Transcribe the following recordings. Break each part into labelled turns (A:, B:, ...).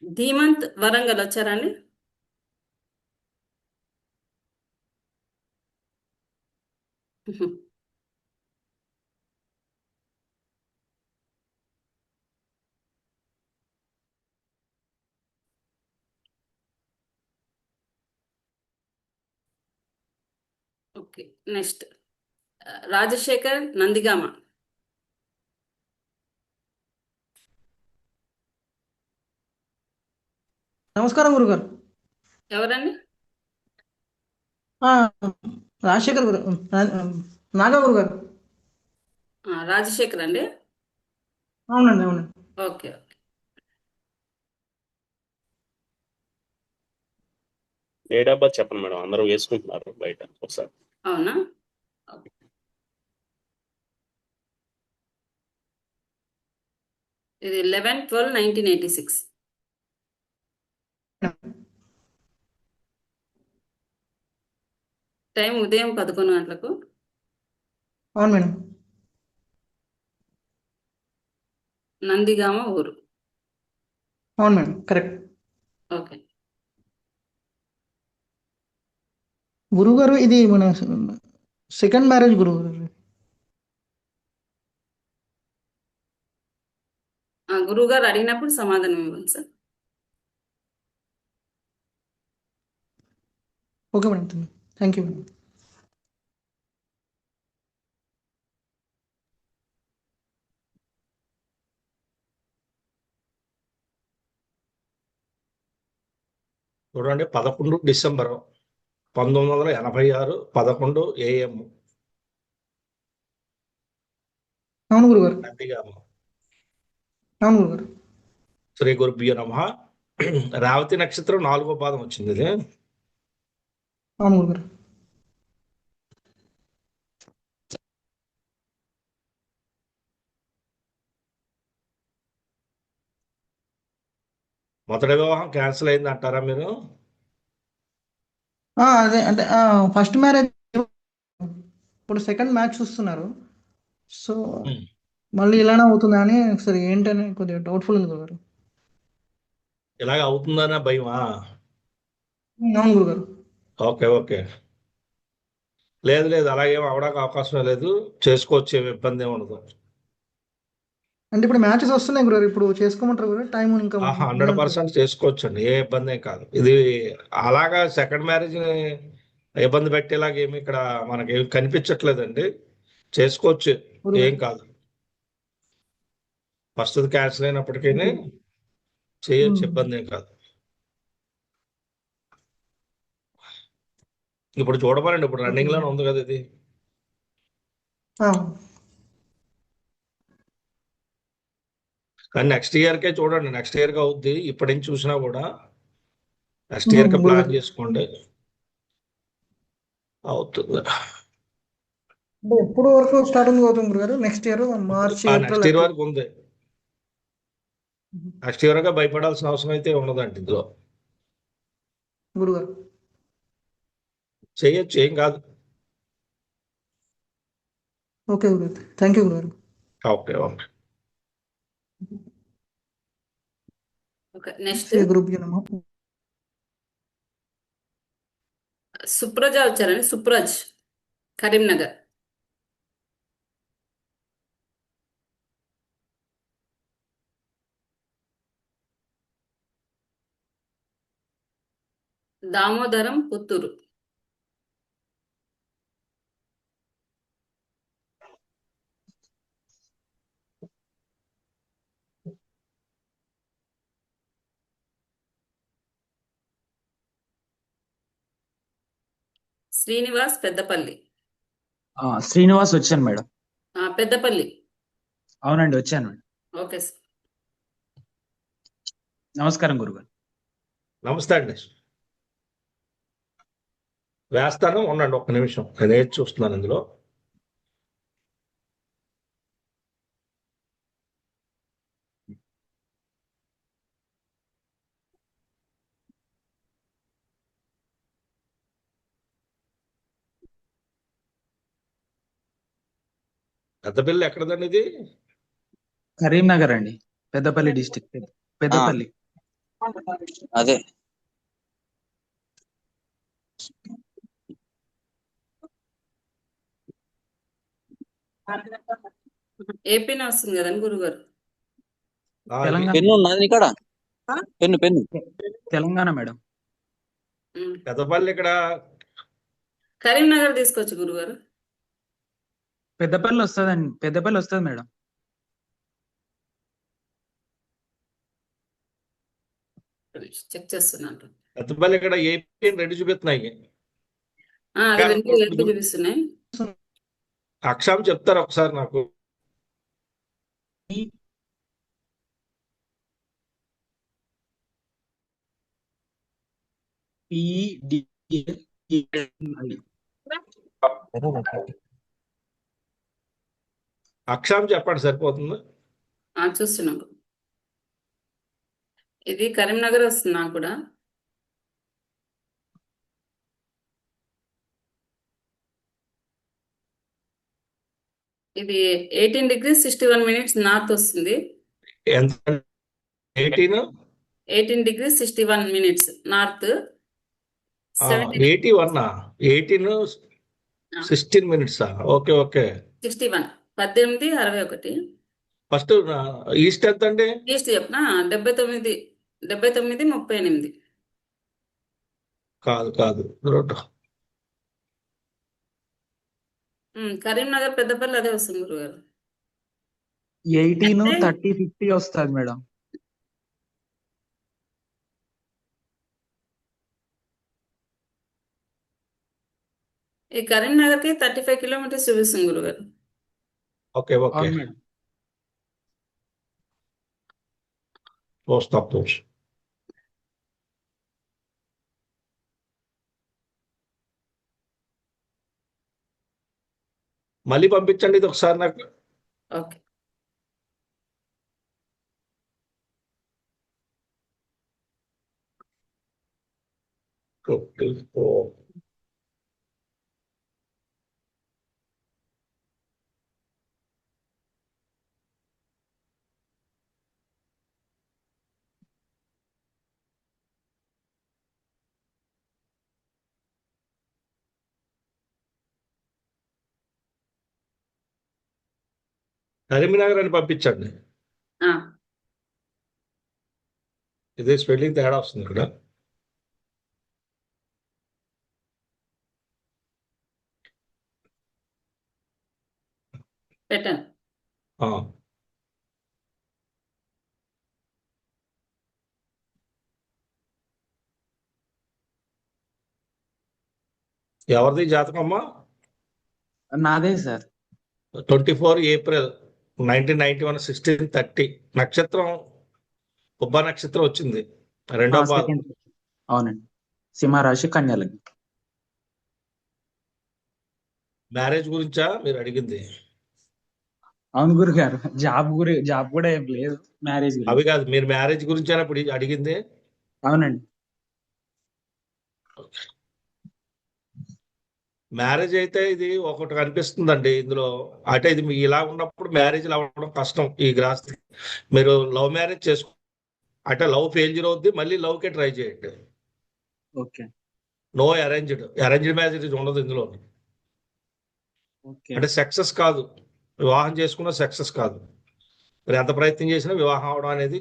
A: ధీమంత్ వరంగల్ వచ్చారండి? Okay. Next Rajasekhar Nandigama.
B: నమస్కారం గురుగారు.
A: ఎవరండి?
B: ఆ, రాజశేఖర్ గురు నాగా గురుగారు.
A: రాజశేఖర్ అండి.
B: అవునండి, అవునండి.
A: Okay. Okay.
C: Date of birth చెప్పండి మేడం, అందరూ వేసుకుంటున్నారు బయట ఒకసారి.
A: అవునా? ఓకే. ఇది 11/12/1986. టైం ఉదయం 11 గంటలకు.
B: అవును మేడం.
A: నందిగామ ఊరు.
B: అవును మేడం, కరెక్ట్.
A: ఓకే.
B: గురుగారు, ఇది మన సెకండ్ మ్యారేజ్ గురుగారు.
A: గురువు గారు అడిగినప్పుడు సమాధానం ఇవ్వండి sir.
B: Okay madam, thank you madam.
D: చూడండి, 11 డిసెంబర్ 1986, 11 AM,
B: అవును గురుగారు.
D: నందిగామ.
B: అవును గురుగారు.
D: శ్రీ గురుభ్యో నమః. రేవతి నక్షత్రం 4వ పాదం వచ్చింది ఇది.
B: అవును గురుగారు.
D: మొదటి వివాహం క్యాన్సిల్ అయింది అంటారా మీరు?
B: అదే అంటే ఫస్ట్ మ్యారేజ్, ఇప్పుడు సెకండ్ మ్యాచ్ చూస్తున్నారు. సో
D: ఉమ్.
B: మళ్ళీ ఇలానే అవుతుందా అని ఒకసారి ఏంటని కొద్దిగా డౌట్ఫుల్ ఉంది గురుగారు.
D: ఇలాగ అవుతుందనే భయమా?
B: అవును గురుగారు.
D: Okay, okay. లేదు లేదు, అలాగేం అవడానికి అవకాశం లేదు. చేసుకోవచ్చు, ఏమి ఇబ్బంది ఏమి ఉండదు.
B: అంటే ఇప్పుడు మ్యాచెస్ వస్తున్నాయి గురుగారు, ఇప్పుడు చేసుకోమంటారు గురుగారు, టైం ఇంకా
D: ఆహా,
B: ఉందంటారు.
D: 100% చేసుకోవచ్చండి, ఏ ఇబ్బంది ఏం కాదు. ఇది అలాగా సెకండ్ మ్యారేజ్ ఇబ్బంది పెట్టేలాగా ఏమి ఇక్కడ మనకి ఏమి కనిపించట్లేదండి. చేసుకోవచ్చు, ఏం
B: గురుగారు.
D: కాదు. ఫస్ట్ క్యాన్సిల్ అయినప్పటికీ
B: ఓకే.
D: చేయొచ్చు,
B: ఉమ్.
D: ఇబ్బంది ఏం కాదు. ఇప్పుడు చూడమనండి, ఇప్పుడు
B: ఓకే
D: రన్నింగ్ లోనే
B: గురుగారు.
D: ఉంది కదా ఇది.
B: ఆ.
D: కానీ నెక్స్ట్ ఇయర్కే చూడండి, నెక్స్ట్ ఇయర్కి అవుద్ది. ఇప్పటి నుంచి చూసినా కూడా నెక్స్ట్ ఇయర్కే ప్లాన్
B: గురుగారు,
D: చేసుకోండి, అవుతుంది.
B: అంటే ఎప్పుడు వరకు స్టార్టింగ్ అవుతుంది గురుగారు? నెక్స్ట్ ఇయర్ మార్చ్,
D: ఆ
B: ఏప్రిల్
D: నెక్స్ట్ ఇయర్
B: అట్లా?
D: వరకు ఉంది. నెక్స్ట్ ఇయర్ గా భయపడాల్సిన అవసరం అయితే ఉండదండి ఇందులో.
B: గురుగారు.
D: చేయొచ్చు, ఏం కాదు.
B: ఓకే గురుగారు, థ్యాంక్ యూ గురుగారు.
D: Okay, okay.
A: ఓకే. నెక్స్ట్
B: శ్రీ గురుభ్యో నమః.
A: సుప్రజ వచ్చారండి. సుప్రజ్, కరీంనగర్. దామోదరం పుత్తూరు. శ్రీనివాస్ పెద్దపల్లి.
E: శ్రీనివాస్ వచ్చాను మేడం.
A: పెద్దపల్లి.
E: అవునండి, వచ్చాను మేడం.
A: Okay sir.
E: నమస్కారం గురుగారు.
D: నమస్తే అండి. వేస్తాను, ఉండండి ఒక్క నిమిషం, నేను ఏది చూస్తున్నాను ఇందులో. పెద్ద బిల్లు ఎక్కడదండి ఇది?
E: కరీంనగర్ అండి, పెద్దపల్లి డిస్టిక్,
F: ఆ,
E: పెద్దపల్లి.
F: అదే
A: ఏపీనే వస్తుంది కదండి గురుగారు.
E: తెలంగాణ
F: పెన్ను ఉన్నది ఇక్కడ, pen pen.
E: Telangana madam.
D: Peddapalli ఇక్కడ
A: కరీంనగర్ తీసుకోవచ్చు గురుగారు.
E: పెద్దపల్లి వస్తుందండి, పెద్దపల్లి వస్తుంది మేడం.
A: చెక్ చేస్తున్నాను.
D: పెద్దపల్లి ఇక్కడ ఏపీ రెండు చూపిస్తున్నాయి.
A: అవి రెండు ఏపీ చూపిస్తున్నాయి.
D: అక్షరం చెప్తారు ఒకసారి నాకు. అక్షరం చెప్పండి సరిపోతుంది.
A: చూస్తున్నాను. ఇది కరీంనగర్ వస్తుంది నాకు కూడా. ఇది 18 degrees 61 minutes నార్త్ వస్తుంది.
D: ఎంత? 18
A: 18 degrees 61 minutes north.
D: 81 18 16 minutes. Okay okay.
A: 61 1861.
D: First east ఎంత అండి?
A: ఈస్ట్ చెప్పనా 79 38.
D: కాదు కాదు,
A: కరీంనగర్ పెద్దపల్లి అదే వస్తుంది గురుగారు.
E: 18 30 50 వస్తుంది మేడం.
A: ఈ కరీంనగర్ కి 35 kilometers చూపిస్తుంది గురుగారు.
D: Okay okay.
E: అవును మేడం.
D: పోస్ట్. మళ్ళీ పంపించండి ఇది ఒకసారి నాకు.
A: ఓకే.
D: కరీంనగర్ అని పంపించండి. ఇదే స్పెల్లింగ్ తేడా వస్తుంది ఇక్కడ.
A: పెట్టాను.
D: ఎవరిది జాతకం అమ్మా?
E: నాదే సార్.
D: 24 April 1991 16:30 నక్షత్రం ఉబ్బ నక్షత్రం వచ్చింది, రెండో పాదం.
E: అవునండి, సింహరాశి కన్యలగ్నం.
D: మ్యారేజ్ గురించా మీరు అడిగింది?
E: అవును గురుగారు, జాబ్ కూడా ఏం లేదు, మ్యారేజ్
D: అవి కాదు, మీరు మ్యారేజ్ గురించి ఇప్పుడు అడిగింది.
E: అవునండి.
D: మ్యారేజ్ అయితే ఇది ఒకటి కనిపిస్తుందండి ఇందులో. అంటే ఇది మీ ఇలా ఉన్నప్పుడు మ్యారేజ్ అవ్వడం కష్టం ఈ గ్రాస్తి. మీరు లవ్ మ్యారేజ్ చేసుకో, అంటే లవ్ ఫెయిల్యూర్ అవుద్ది, మళ్ళీ లవ్కే ట్రై చేయండి.
E: ఓకే.
D: నో అరేంజ్డ్ మ్యారేజ్ ఉండదు ఇందులో.
E: ఓకే.
D: అంటే సక్సెస్ కాదు, వివాహం చేసుకున్న సక్సెస్ కాదు. మీరు ఎంత ప్రయత్నం చేసినా వివాహం అవడం అనేది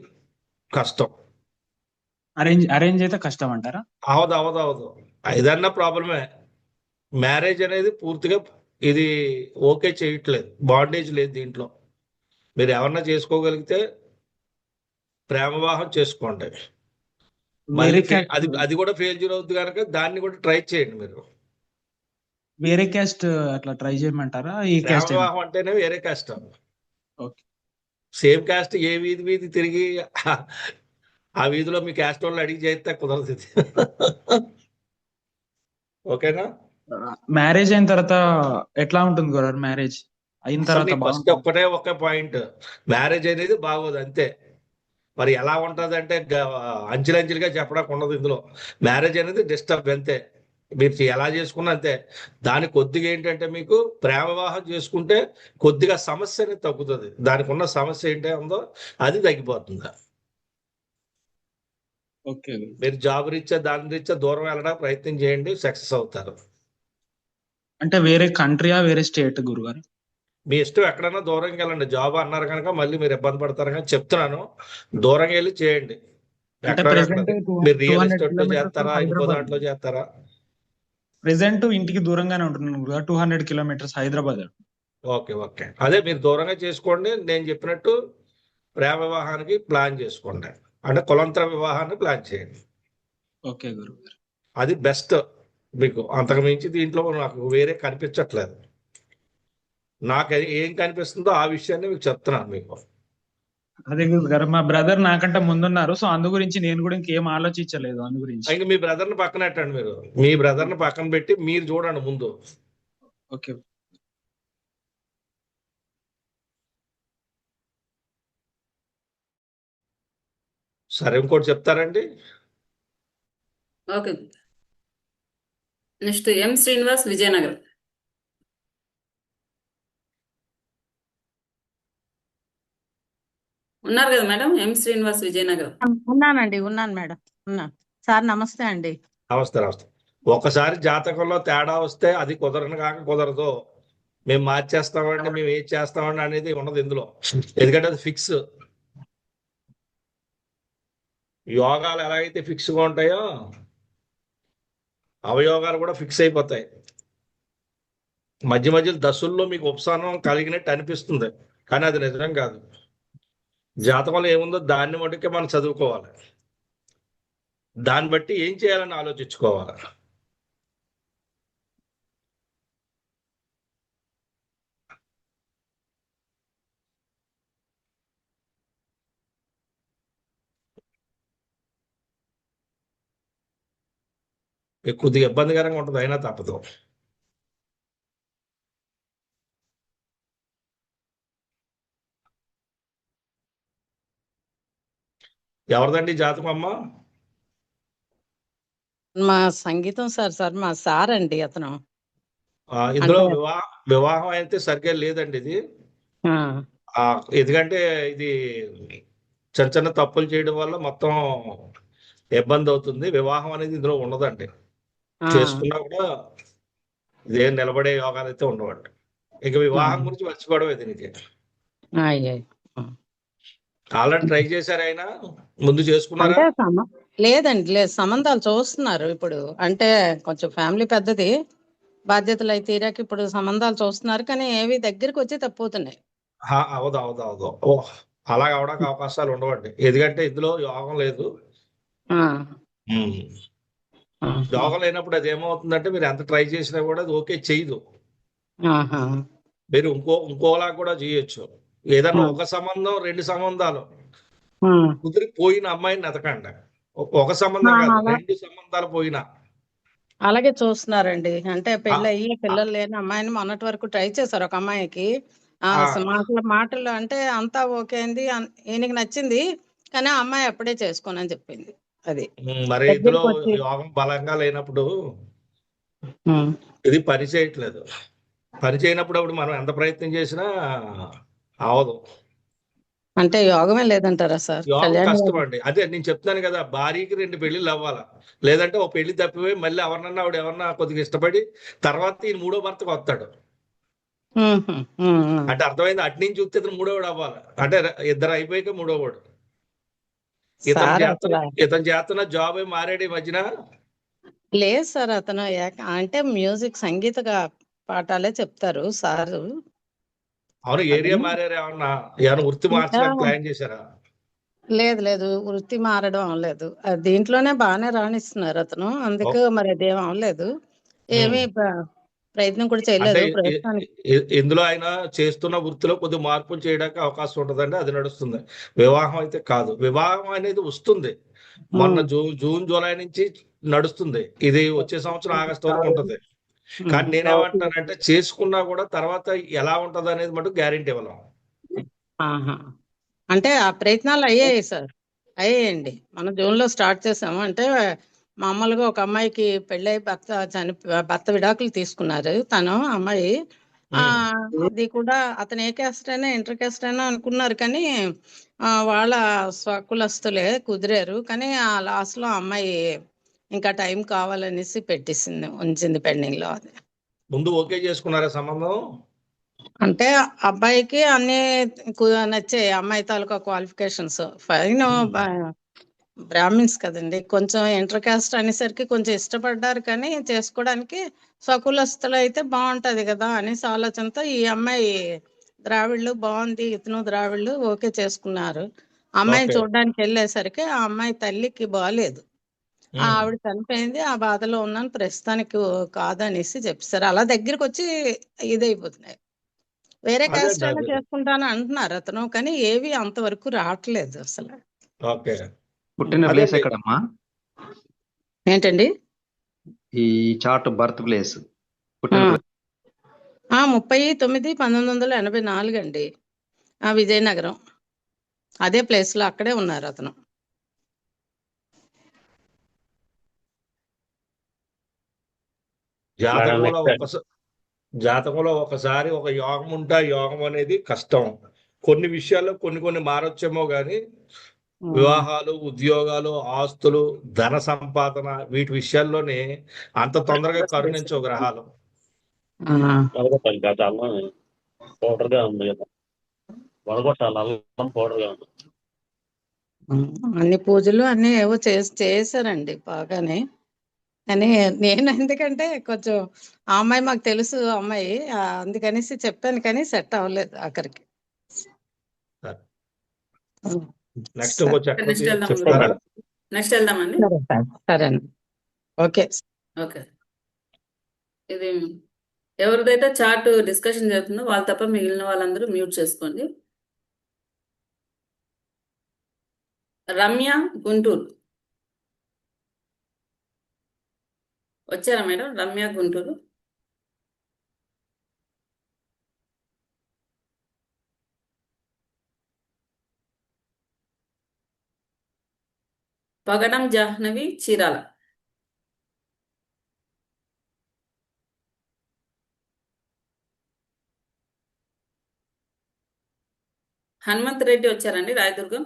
D: కష్టం.
E: అరేంజ్ అయితే కష్టం అంటారా?
D: అవదు ఏదన్నా ప్రాబ్లమే. మ్యారేజ్ అనేది పూర్తిగా ఇది ఓకే చేయట్లేదు, బాండేజ్ లేదు దీంట్లో. మీరు ఎవరన్నా చేసుకోగలిగితే ప్రేమ వివాహం చేసుకోండి. మళ్ళీ అది కూడా ఫెయిల్యూర్ అవుతుంది కనుక దాన్ని కూడా ట్రై చేయండి. మీరు
E: వేరే క్యాస్ట్ అట్లా ట్రై చేయమంటారా? ఈ
D: ప్రేమ
E: క్యాస్ట్
D: వివాహం అంటేనే వేరే క్యాస్ట్.
E: ఓకే.
D: సేమ్ క్యాస్ట్ ఏ వీధి తిరిగి ఆ వీధిలో మీ క్యాస్ట్ వాళ్ళు అడిగి చేస్తే కుదరదు ఇది. ఓకేనా?
E: మ్యారేజ్ అయిన తర్వాత ఎట్లా ఉంటుంది గురు? మ్యారేజ్ అయిన తర్వాత
D: ఫస్ట్ ఒకే పాయింట్, మ్యారేజ్ అనేది బాగోదు అంతే. మరి ఎలా ఉంటది అంటే అంచెలంచెలుగా చెప్పడానికి ఉండదు ఇందులో. మ్యారేజ్ అనేది డిస్టర్బ్ అంతే, మీరు ఎలా చేసుకున్నా అంతే. దాని కొద్దిగా ఏంటంటే మీకు ప్రేమ వివాహం చేసుకుంటే కొద్దిగా సమస్య అనేది తగ్గుతుంది. దానికి ఉన్న సమస్య ఏంటో ఉందో అది తగ్గిపోతుంది.
E: ఓకే గురు.
D: మీరు జాబ్ రీత్యా దాని రీత్యా దూరం వెళ్ళడానికి ప్రయత్నం చేయండి, సక్సెస్ అవుతారు.
E: అంటే వేరే కంట్రీయా వేరే స్టేట్ గురుగారు?
D: మీ ఇష్టం, ఎక్కడైనా దూరంగా వెళ్ళండి. జాబ్ అన్నారు కనుక మళ్ళీ మీరు ఇబ్బంది పడతారు కానీ చెప్తున్నాను, దూరంగా వెళ్ళి చేయండి.
E: అంటే
D: ఎక్కడ
E: ప్రెసెంట్
D: మీరు రియల్
E: 200
D: ఎస్టేట్ లో
E: కిలోమీటర్స్
D: చేస్తారా, ఇంకో
E: హైదరాబాద్.
D: దాంట్లో చేస్తారా?
E: ప్రెసెంట్ ఇంటికి దూరంగానే ఉంటున్నాను గురుగారు, 200 కిలోమీటర్స్ హైదరాబాద్.
D: ఓకే ఓకే, అదే మీరు దూరంగా చేసుకోండి. నేను చెప్పినట్టు ప్రేమ వివాహానికి ప్లాన్ చేసుకోండి, అంటే కులంతర వివాహాన్ని ప్లాన్ చేయండి.
E: ఓకే గురుగారు.
D: అది బెస్ట్. మీకు అంతకు మించి దీంట్లో నాకు వేరే కనిపించట్లేదు. నాకు ఏం కనిపిస్తుందో ఆ విషయాన్ని మీకు చెప్తున్నాను మీకు.
E: అదే గురుగారు, మా బ్రదర్ నాకంటే ముందున్నారు, సో అందు గురించి నేను కూడా ఇంకేం ఆలోచించలేదు అందు గురించి.
D: ఇంక మీ బ్రదర్ని పక్కన పెట్టండి. మీరు మీ బ్రదర్ని పక్కన పెట్టి మీరు చూడండి ముందు.
E: ఓకే.
D: సరే, ఇంకోటి చెప్తారండి?
A: ఓకే. నెక్స్ట్ ఎం శ్రీనివాస్, విజయనగరం. ఉన్నారు కదా మేడం? ఎం శ్రీనివాస్, విజయనగరం.
G: ఉన్నానండి, ఉన్నాను మేడం, ఉన్నాను సార్. నమస్తే అండి.
D: నమస్తే నమస్తే. ఒకసారి జాతకంలో తేడా వస్తే అది కుదరను కాక కుదరదు. మేము మార్చేస్తామండి, మేము ఏం చేస్తామండి అనేది ఉండదు ఇందులో, ఎందుకంటే అది ఫిక్స్. యోగాలు ఎలా అయితే ఫిక్స్గా ఉంటాయో అవయోగాలు కూడా ఫిక్స్ అయిపోతాయి. మధ్య మధ్యలో దశల్లో మీకు ఉపశమనం కలిగినట్టు అనిపిస్తుంది, కానీ అది నిజం కాదు. జాతకంలో ఏముందో దాన్ని మటుకే మనం చదువుకోవాలి, దాన్ని బట్టి ఏం చేయాలని ఆలోచించుకోవాలి. మీకు కొద్దిగా ఇబ్బందికరంగా ఉంటుంది, అయినా తప్పదు. ఎవరిదండి జాతకం అమ్మా?
G: మా సంగీతం సార్ మా సార్ అండి అతను.
D: ఇందులో
G: అంటే
D: వివాహం అయితే సరిగ్గా లేదండి ఇది.
G: ఆ,
D: ఎందుకంటే ఇది చిన్న చిన్న తప్పులు చేయడం వల్ల మొత్తం ఇబ్బంది అవుతుంది. వివాహం అనేది ఇందులో ఉండదండి.
G: ఆ,
D: చేసుకున్నా కూడా ఇదేం నిలబడే యోగాలు అయితే ఉండవండి. ఇక వివాహం గురించి మర్చిపోవడం దీనికి.
G: అయ్యో.
D: ఆల్రెడీ ట్రై చేశారు, అయినా ముందు చేసుకున్నారా?
G: అంటే లేదండి, లేదు, సంబంధాలు చూస్తున్నారు ఇప్పుడు. అంటే కొంచెం ఫ్యామిలీ పెద్దది, బాధ్యతలు అయి తీరాక ఇప్పుడు సంబంధాలు చూస్తున్నారు, కానీ ఏవి దగ్గరికి వచ్చి తప్పుతున్నాయి.
D: అవదు అవదు అవదు. అలాగ అవడానికి అవకాశాలు ఉండవండి, ఎందుకంటే ఇందులో యోగం లేదు. యోగం లేనప్పుడు అది ఏమవుతుందంటే మీరు ఎంత ట్రై చేసినా కూడా అది ఓకే చేయదు. మీరు ఇంకోలా కూడా చేయొచ్చు. ఏదన్నా ఒక సంబంధం, రెండు సంబంధాలు కుదిరిపోయిన అమ్మాయిని ఎతకండి. ఒక సంబంధం కాదు, రెండు సంబంధాలు పోయినా.
G: అలాగే చూస్తున్నారండి. అంటే పెళ్ళి అయ్యి పిల్లలు లేని అమ్మాయిని మొన్నటి వరకు ట్రై చేశారు ఒక అమ్మాయికి. మాటలు అంటే అంతా ఓకే అయింది, ఈయనకి నచ్చింది, కానీ ఆ అమ్మాయి అప్పుడే చేసుకోనని చెప్పింది. అది
D: మరి ఇందులో యోగం బలంగా లేనప్పుడు ఇది పని చేయట్లేదు. పని చేయనప్పుడు అప్పుడు మనం ఎంత ప్రయత్నం చేసినా అవదు.
G: అంటే యోగమే లేదంటారా సార్?
D: యోగం కష్టం అండి. అదే నేను చెప్తున్నాను కదా, భార్యకి 2 పెళ్లిళ్ళు అవ్వాలా, లేదంటే ఒక పెళ్లి తప్పిపోయి మళ్ళీ ఎవరినన్నా ఆవిడ ఎవరన్నా కొద్దిగా ఇష్టపడి తర్వాత ఈయన 3వ భర్తకు వస్తాడు. అంటే అర్థమైంది, అటు నుంచి చూస్తే ఇతను 3వవాడు అవ్వాలి, అంటే 2 అయిపోయాక 3వవాడు. ఇతను చేస్తున్న జాబ్ మారాడు ఈ మధ్యన.
G: లేదు సార్, అతను అంటే మ్యూజిక్ సంగీత పాఠాలే చెప్తారు సారు.
D: అవును, ఏరియా మారారు, ఏమన్నా వృత్తి మార్చడానికి ప్లాన్ చేశారా?
G: లేదు, వృత్తి మారడం అవ్వలేదు. దీంట్లోనే బాగానే రాణిస్తున్నారు అతను, అందుకు మరి అదేం అవ్వలేదు, ఏమీ ప్రయత్నం కూడా చేయలేదు ప్రస్తుతానికి.
D: ఇందులో ఆయన చేస్తున్న వృత్తిలో కొద్ది మార్పులు చేయడానికి అవకాశం ఉంటుందండి, అది నడుస్తుంది. వివాహం అయితే కాదు. వివాహం అనేది వస్తుంది, మొన్న జూన్ జూలై నుంచి నడుస్తుంది. ఇది వచ్చే సంవత్సరం ఆగస్టు వరకు ఉంటుంది. కానీ నేనేమంటున్నానంటే చేసుకున్నా కూడా తర్వాత ఎలా ఉంటది అనేది మటుకు గ్యారెంటీ ఇవ్వలేం.
G: అంటే ఆ ప్రయత్నాలు అయ్యాయి సార్, అయ్యాయండి. మనం జూన్ లో స్టార్ట్ చేసాము. అంటే మామూలుగా ఒక అమ్మాయికి పెళ్ళై భర్త విడాకులు తీసుకున్నారు. తను అమ్మాయి అది కూడా అతను ఏ క్యాస్ట్ అయినా ఇంటర్ క్యాస్ట్ అయినా అనుకున్నారు, కానీ వాళ్ళ స్వకులస్తులే కుదిరారు. కానీ ఆ లాస్ట్ లో అమ్మాయి ఇంకా టైం కావాలనేసి పెట్టేసింది, ఉంచింది పెండింగ్ లో. అది
D: ముందు ఓకే చేసుకున్నారా సంబంధం?
G: అంటే అబ్బాయికి అన్ని నచ్చాయి, అమ్మాయి తాలూకా క్వాలిఫికేషన్స్ ఫైన్. బ్రాహ్మిన్స్ కదండి, కొంచెం ఇంటర్ కాస్ట్ అనేసరికి కొంచెం ఇష్టపడ్డారు, కానీ చేసుకోవడానికి స్వకులస్తులు అయితే బాగుంటది కదా అనేసి ఆలోచనతో ఈ అమ్మాయి ద్రావిళ్ళు బాగుంది, ఇతను ద్రావిళ్ళు ఓకే చేసుకున్నారు. అమ్మాయిని
D: ఓకే.
G: చూడడానికి వెళ్ళేసరికి ఆ అమ్మాయి తల్లికి బాగాలేదు, ఆవిడ చనిపోయింది, ఆ బాధలో ఉన్నాను ప్రస్తుతానికి కాదనేసి చెప్పేశారు. అలా దగ్గరికి వచ్చి ఇదైపోతున్నాయి. వేరే
D: అదే
G: కాస్ట్ అయినా
D: అదే.
G: చేసుకుంటాను అంటున్నారు అతను, కానీ ఏవి అంతవరకు రావట్లేదు అసలు.
D: ఓకే.
H: పుట్టిన
D: అదే
H: ప్లేస్
D: అండి.
H: ఎక్కడమ్మా?
G: ఏంటండి?
H: ఈ చార్ట్ బర్త్ ప్లేస్ పుట్టిన ప్లేస్
G: 30/9/1984 అండి, విజయనగరం. అదే ప్లేస్ లో అక్కడే ఉన్నారు అతను.
D: జాతకంలో ఒకసారి ఒక యోగం ఉంటే ఆ యోగం అనేది కష్టం. కొన్ని విషయాల్లో కొన్ని మారొచ్చేమో కానీ వివాహాలు, ఉద్యోగాలు, ఆస్తులు, ధన సంపాదన వీటి విషయాల్లోనే అంత తొందరగా కరుణించవు గ్రహాలు.
C: వడగొట్టాలి గత అల్లం పౌడర్ గా ఉంది కదా, వడగొట్టాలి అల్లం పౌడర్ గా ఉంది.
G: అన్ని పూజలు అన్ని ఏవో చేశారండి బాగానే, కానీ నేను ఎందుకంటే కొంచెం ఆ అమ్మాయి మాకు తెలుసు అమ్మాయి, అందుకనేసి చెప్పాను, కానీ సెట్ అవ్వలేదు ఆఖరికి.
D: నెక్స్ట్ ఇంకో చక్రవర్తి
A: నెక్స్ట్ వెళ్దాం
D: చెప్తారా?
A: నెక్స్ట్ వెళ్దామండి.
G: సరే అండి, ఓకే.
A: ఓకే, ఇది ఎవరిదైతే చార్ట్ డిస్కషన్ జరుగుతుందో వాళ్ళు తప్ప మిగిలిన వాళ్ళందరూ మ్యూట్ చేసుకోండి. రమ్య గుంటూరు వచ్చారా మేడం? రమ్య గుంటూరు. పగడం జాహ్నవి చీరాల. హనుమంత్ రెడ్డి వచ్చారండి రాయదుర్గం.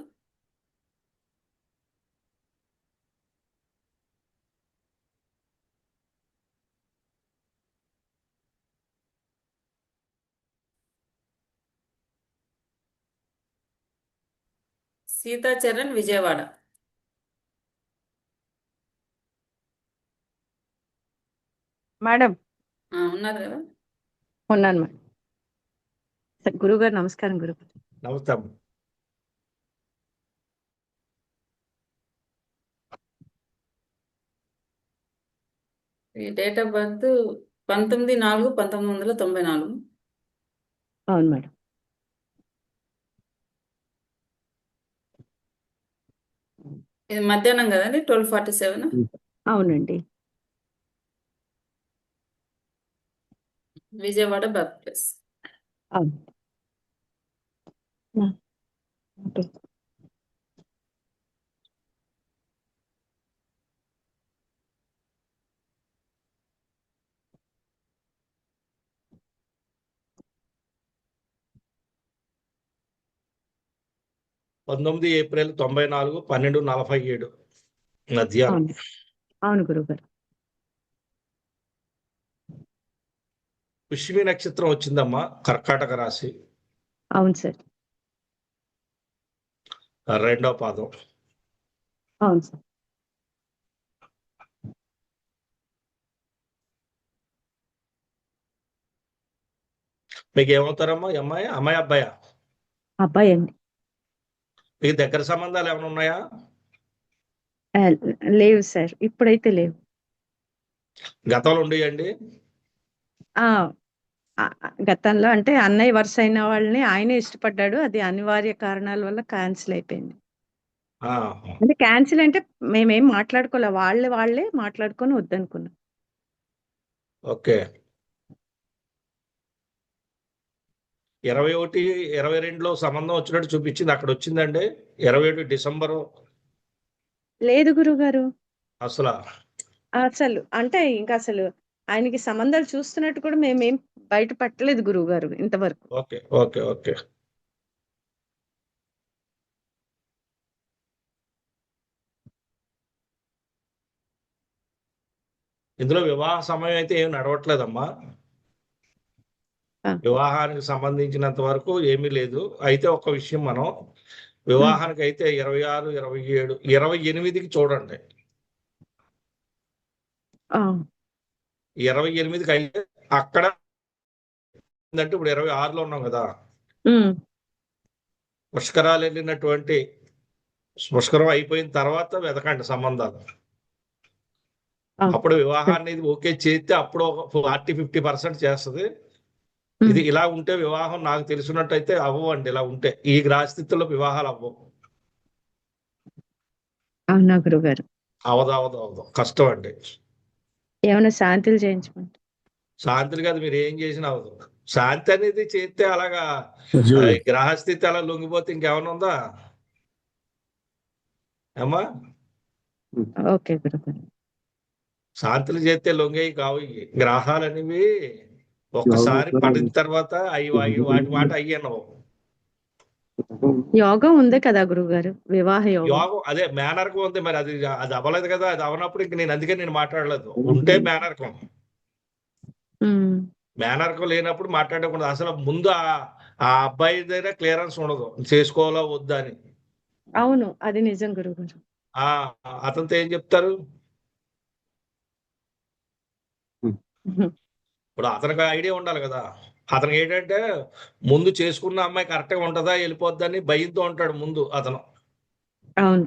A: సీతాచరణ్ విజయవాడ.
I: మేడం
A: ఉన్నారు కదా?
I: ఉన్నాను మేడం. గురువు గారు నమస్కారం. గురువు
D: నమస్తే.
A: ఈ డేట్ ఆఫ్ బర్త్ 19/4/1994.
I: అవును మేడం.
A: ఇది మధ్యాహ్నం కదండి, 12:47.
I: అవునండి.
A: Vijayawada birth place.
I: అవును. ఓకే.
D: April 1994 12:47 మధ్యాహ్నం.
I: అవును గురువు గారు.
D: పుష్యమి నక్షత్రం వచ్చిందమ్మా, కర్కాటక రాశి.
I: అవును సార్.
D: రెండో పాదం.
I: అవును సార్.
D: మీకు ఏమవుతారమ్మా? అమ్మాయి అబ్బాయా?
I: అబ్బాయి అండి.
D: మీకు దగ్గర సంబంధాలు ఏమైనా ఉన్నాయా?
I: లేవు సార్, ఇప్పుడైతే లేవు.
D: గతంలో ఉండేయండి?
I: గతంలో అంటే అన్నయ్య వరుస అయిన వాళ్ళని ఆయనే ఇష్టపడ్డాడు, అది అనివార్య కారణాల వల్ల క్యాన్సిల్ అయిపోయింది. అంటే క్యాన్సిల్ అంటే మేమేం మాట్లాడుకోలే, వాళ్ళే మాట్లాడుకొని వద్దనుకున్నాం.
D: ఓకే. 21/22లో సంబంధం వచ్చినట్టు చూపించింది, అక్కడ వచ్చిందండి 21 డిసెంబరు.
I: లేదు గురువు గారు,
D: అసలు
I: అసలు అంటే ఇంకా అసలు ఆయనకి సంబంధాలు చూస్తున్నట్టు కూడా మేమేం బయట పట్టలేదు గురువు గారు ఇంతవరకు.
D: Okay okay okay. ఇందులో వివాహ సమయం అయితే ఏం నడవట్లేదమ్మా.
I: ఆ,
D: వివాహానికి సంబంధించినంత వరకు ఏమీ లేదు. అయితే ఒక విషయం, మనం
I: ఉమ్,
D: వివాహానికి అయితే 26, 27, 28కి చూడండి.
I: ఆ,
D: 28కి అయితే అక్కడ అంటే ఇప్పుడు 26లో ఉన్నాం కదా.
I: ఉమ్,
D: పుష్కరాలు వెళ్ళినటువంటి పుష్కరం అయిపోయిన తర్వాత వెతకండి సంబంధాలు.
I: ఆ,
D: అప్పుడు వివాహాన్ని ఓకే చేస్తే అప్పుడు ఒక 40-50% చేస్తుంది.
I: ఉమ్,
D: ఇది ఇలా ఉంటే వివాహం నాకు తెలిసినట్టయితే అవ్వండి. ఇలా ఉంటే ఈ గ్రహస్థితుల్లో వివాహాలు అవ్వవు.
I: అవునా గురువు గారు?
D: అవదు కష్టం అండి.
I: ఏమైనా శాంతులు చేయించమంటారు?
D: శాంతిని కాదు, మీరు ఏం చేసినా అవదు. శాంతి అనేది చేస్తే అలాగా ఈ గ్రహస్థితి అలా లొంగిపోతే ఇంకేమైనా ఉందా అమ్మా?
I: ఓకే గురువు గారు.
D: శాంతులు చేస్తే లొంగేవి కావు. ఇవి గ్రహాలు అనేవి ఒక్కసారి పడిన తర్వాత వాటి మాట అయ్యనవు.
I: యోగం ఉంది కదా గురువు గారు, వివాహ యోగం.
D: యోగం అదే మేనర్కం ఉంది, మరి అది అది అవ్వలేదు కదా. అది అవనప్పుడు ఇంక అందుకే నేను మాట్లాడలేదు. ఉంటే మేనర్కం,
I: ఉమ్,
D: మేనర్కం లేనప్పుడు మాట్లాడకూడదు. అసలు ముందు ఆ అబ్బాయి దగ్గర క్లియరెన్స్ ఉండదు చేసుకోవాలా వద్దా అని.
I: అవును, అది నిజం గురువు గారు.
D: ఆ అతనితో ఏం చెప్తారు? ఇప్పుడు అతనికి ఐడియా ఉండాలి కదా. అతనికి ఏంటంటే ముందు చేసుకున్న అమ్మాయి కరెక్ట్గా ఉంటుందా వెళ్ళిపోద్దని భయంతో ఉంటాడు ముందు అతను.
I: అవును,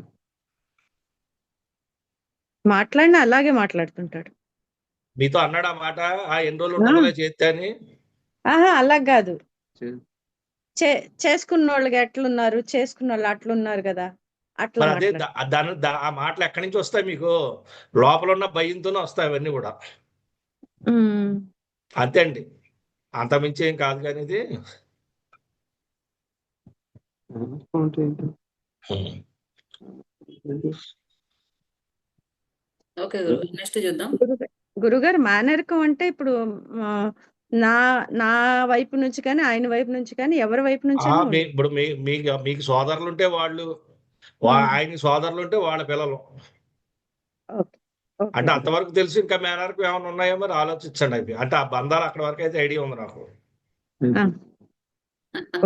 I: మాట్లాడినా అలాగే మాట్లాడుతుంటాడు.
D: మీతో అన్నాడు ఆ మాట, ఎన్ని రోజులు
I: ఆ,
D: ఉంటుందిలే చేస్తే అని?
I: ఆహా, అలా కాదు. చేసుకున్న వాళ్ళకి ఎట్లున్నారు, చేసుకున్న వాళ్ళు అట్లున్నారు కదా, అట్లా
D: మరి అదే
I: మాట్లాడు.
D: ఆ మాటలు ఎక్కడి నుంచి వస్తాయి మీకు? లోపల ఉన్న భయంతోనే వస్తాయి అవన్నీ కూడా.
I: ఉమ్,
D: అంతే అండి, అంతమించి ఏం కాదు. కానీ ఇది
A: ఓకే గురువు, నెక్స్ట్ చూద్దాం.
I: గురుగారు మేనరికం అంటే ఇప్పుడు ఆ, నా నా వైపు నుంచి కానీ ఆయన వైపు నుంచి కానీ ఎవరి వైపు నుంచి అయినా ఉంటుంది.
D: ఇప్పుడు మీకు సోదరులు ఉంటే వాళ్ళు, ఆయనకి సోదరులు ఉంటే వాళ్ళ పిల్లలు.
I: ఓకే, ఓకే
D: అంటే
I: గురువు.
D: అంతవరకు తెలుసు. ఇంకా మేనర్కు ఏమైనా ఉన్నాయో మరి ఆలోచించండి. అవి అంటే ఆ బంధాలు అక్కడ వరకు అయితే ఐడియా ఉంది నాకు.
I: ఆ,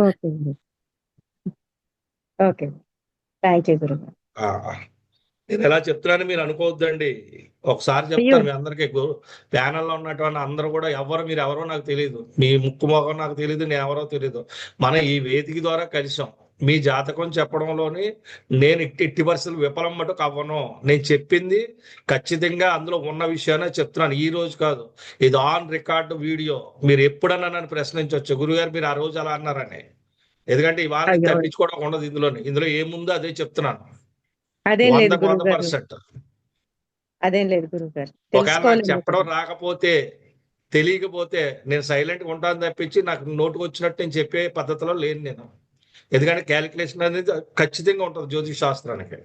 I: ఓకే గురువు. ఓకే, థ్యాంక్ యూ గురువు.
D: ఆ, నేను ఎలా చెప్తున్నాను మీరు అనుకోవద్దండి. ఒకసారి
I: అయ్యో,
D: చెప్తాను మీ అందరికీ. ప్యానల్లో ఉన్నటువంటి అందరూ కూడా మీరు ఎవరో నాకు తెలియదు. మీ ముక్కు మొఖం నాకు తెలియదు, నేను ఎవరో తెలియదు. మనం ఈ వేదిక ద్వారా కలిసాం. మీ జాతకం చెప్పడంలోని నేను ఎట్టి పరిస్థితులు విఫలం మటుకు అవ్వను. నేను చెప్పింది ఖచ్చితంగా అందులో ఉన్న విషయాన్ని చెప్తున్నాను. ఈ రోజు కాదు, ఇది ఆన్ రికార్డు వీడియో. మీరు ఎప్పుడన్నా నన్ను ప్రశ్నించవచ్చు, గురుగారు మీరు ఆ రోజు అలా అన్నారని. ఎందుకంటే ఇవాళ
I: అయ్యో,
D: తప్పించుకోవడం ఉండదు. ఇందులో ఏముందో అదే చెప్తున్నాను.
I: అదేం లేదు
D: 100కు
I: గురువు గారు,
D: 100%.
I: అదేం లేదు గురువు గారు,
D: ఒకవేళ నాకు
I: తెలుసుకోవాలి
D: చెప్పడం
I: కదా.
D: రాకపోతే, తెలియకపోతే నేను సైలెంట్గా ఉంటాను తప్పించి నాకు నోటుకు వచ్చినట్టు నేను చెప్పే పద్ధతిలో లేను నేను. ఎందుకంటే క్యాలిక్యులేషన్ అనేది ఖచ్చితంగా ఉంటుంది జ్యోతిష్ శాస్త్రానికి.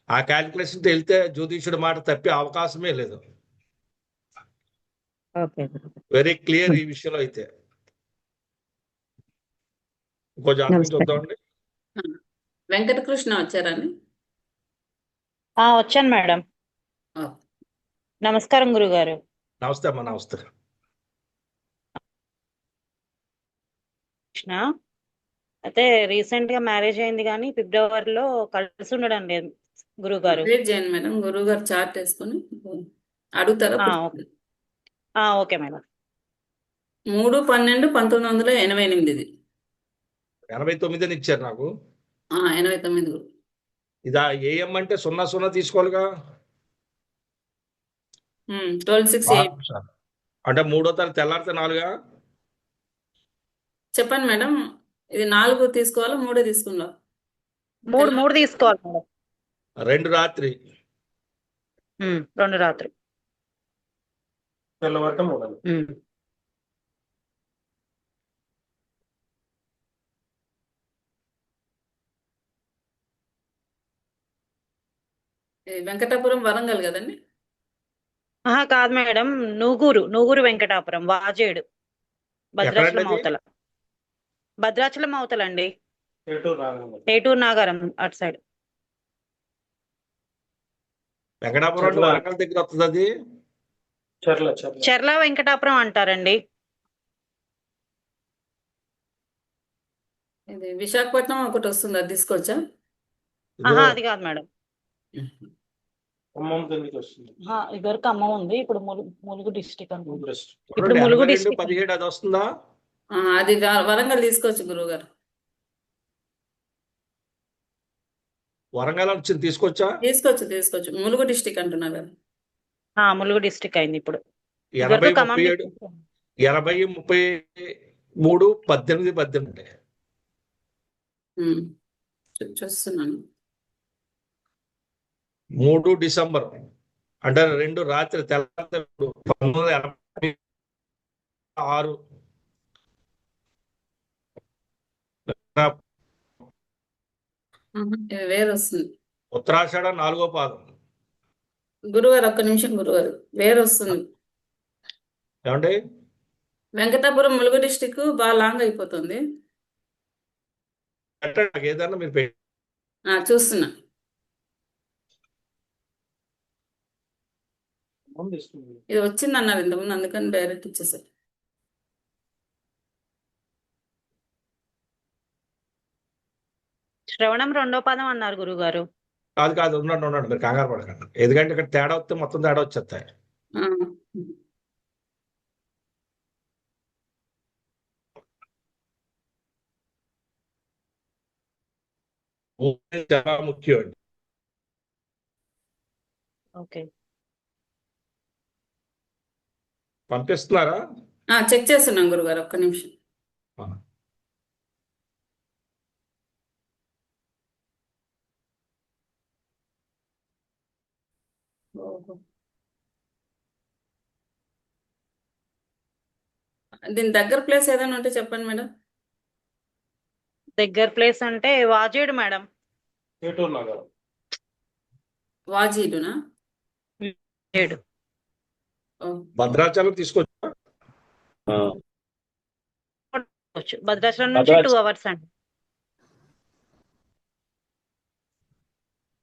D: ఆ క్యాలిక్యులేషన్ వెళ్తే జ్యోతిషుడి మాట తప్పే అవకాశమే లేదు.
I: ఓకే గురువు గారు.
D: వెరీ క్లియర్ ఈ విషయంలో అయితే. ఇంకో జాతకం
I: నమస్కారం.
D: చూద్దామండి.
A: వెంకటకృష్ణ వచ్చారండి?
J: వచ్చాను మేడం.
A: ఆ,
J: నమస్కారం గురుగారు.
D: నమస్తే అమ్మా, నమస్తే.
J: కృష్ణ అయితే రీసెంట్ గా మ్యారేజ్ అయింది కానీ ఫిబ్రవరిలో కలిసి ఉండడం లేదు గురుగారు.
A: వెయిట్ చేయండి మేడం, గురువు గారు చార్ట్ వేసుకొని అడుగుతారా?
J: ఓకే. Okay madam.
A: 3/12/1988.
D: 89 అని ఇచ్చారు నాకు.
A: 89 గురువు.
D: ఇదా ఏఎం అంటే 00 తీసుకోవాలిగా.
A: 12/6/8.
D: అంటే 3వ తారీఖు తెల్లారితే 4గా?
A: చెప్పండి మేడం, ఇది 4 తీసుకోవాలా 3 తీసుకుందా?
J: మూడు తీసుకోవాలి మేడం.
D: 2 రాత్రి
J: 2 రాత్రి.
D: తెల్లవారితే 3.
A: ఇది వెంకటాపురం వరంగల్ కదండి?
J: ఆహా కాదు మేడం, నూగూరు వెంకటాపురం, వాజేడు,
D: ఎక్కడండి
J: భద్రాచలం
D: అది?
J: అవతల. భద్రాచలం అవతలండి,
E: ఏటూరు రాఘవ.
J: ఏటూరు నాగారం అటు సైడ్.
D: వెంకటాపురం అంటే
E: చర్ల
D: వరంగల్ దగ్గర వస్తుంది అది.
E: చర్ల
J: చెర్ల వెంకటాపురం అంటారండి.
A: ఇది విశాఖపట్నం ఒకటి వస్తుంది, అది తీసుకోవచ్చా?
D: ఇదిగో
J: ఆహా అది కాదు మేడం.
E: ఖమ్మం కిందకి వస్తుంది.
J: ఇదివరకు ఖమ్మం ఉంది, ఇప్పుడు ములుగు డిస్టిక్ అనుకుంటా.
E: ఊబ్రెస్ట్.
J: ఇప్పుడు ములుగు
D: 82
J: డిస్టిక్
D: 17 అది వస్తుందా?
A: అది వరంగల్ తీసుకోవచ్చు గురువుగారు.
D: వరంగల్ వచ్చింది తీసుకొచ్చా?
A: తీసుకోవచ్చు ములుగు డిస్టిక్ అంటున్నా కదా.
J: ములుగు డిస్టిక్ అయింది ఇప్పుడు.
D: 80
J: ఇదివరకు ఖమ్మం
D: 37
J: district.
D: 80 33 18 18
A: ఉమ్, చూస్తున్నాను.
D: 3 డిసెంబర్ అంటే 2 రాత్రి తెల్లారి 1986.
A: ఇది వేరే వస్తుంది
D: ఉత్తరాషాఢ 4వ పాదం.
A: గురుగారు, ఒక్క నిమిషం గురుగారు, వేరే వస్తుంది.
D: ఏమండి?
A: వెంకటాపురం ములుగు డిస్టిక్ బాగా లాంగ్ అయిపోతుంది.
D: పెట్టండి, నాకు ఏదన్నా మీరు
A: చూస్తున్నా.
E: ఖమ్మం తీసుకుంది.
A: ఇది వచ్చింది అన్నారు ఇంతకుముందు, అందుకని డైరెక్ట్ ఇచ్చేసారు.
J: శ్రవణం 2వ పాదం అన్నారు గురుగారు.
D: కాదు ఉండండి మీరు కంగారు పడకండి. ఎందుకంటే ఇక్కడ తేడా వస్తే మొత్తం తేడా వచ్చేస్తాయి.
A: ఆ,
D: చాలా ముఖ్యం అండి.
J: ఓకే.
D: పంపిస్తున్నారా?
A: చెక్ చేస్తున్నాం గురుగారు, ఒక్క నిమిషం.
D: ఆ.
A: ఓహో. దీని దగ్గర ప్లేస్ ఏదైనా ఉంటే చెప్పండి మేడం.
J: దగ్గర ప్లేస్ అంటే వాజేడు మేడం.
E: ఏటూరు నగరం.
A: వాజీడునా?
J: వాజేడు.
D: భద్రాచలం తీసుకొచ్చా?
J: భద్రాచలం నుంచి 2 hours అండి.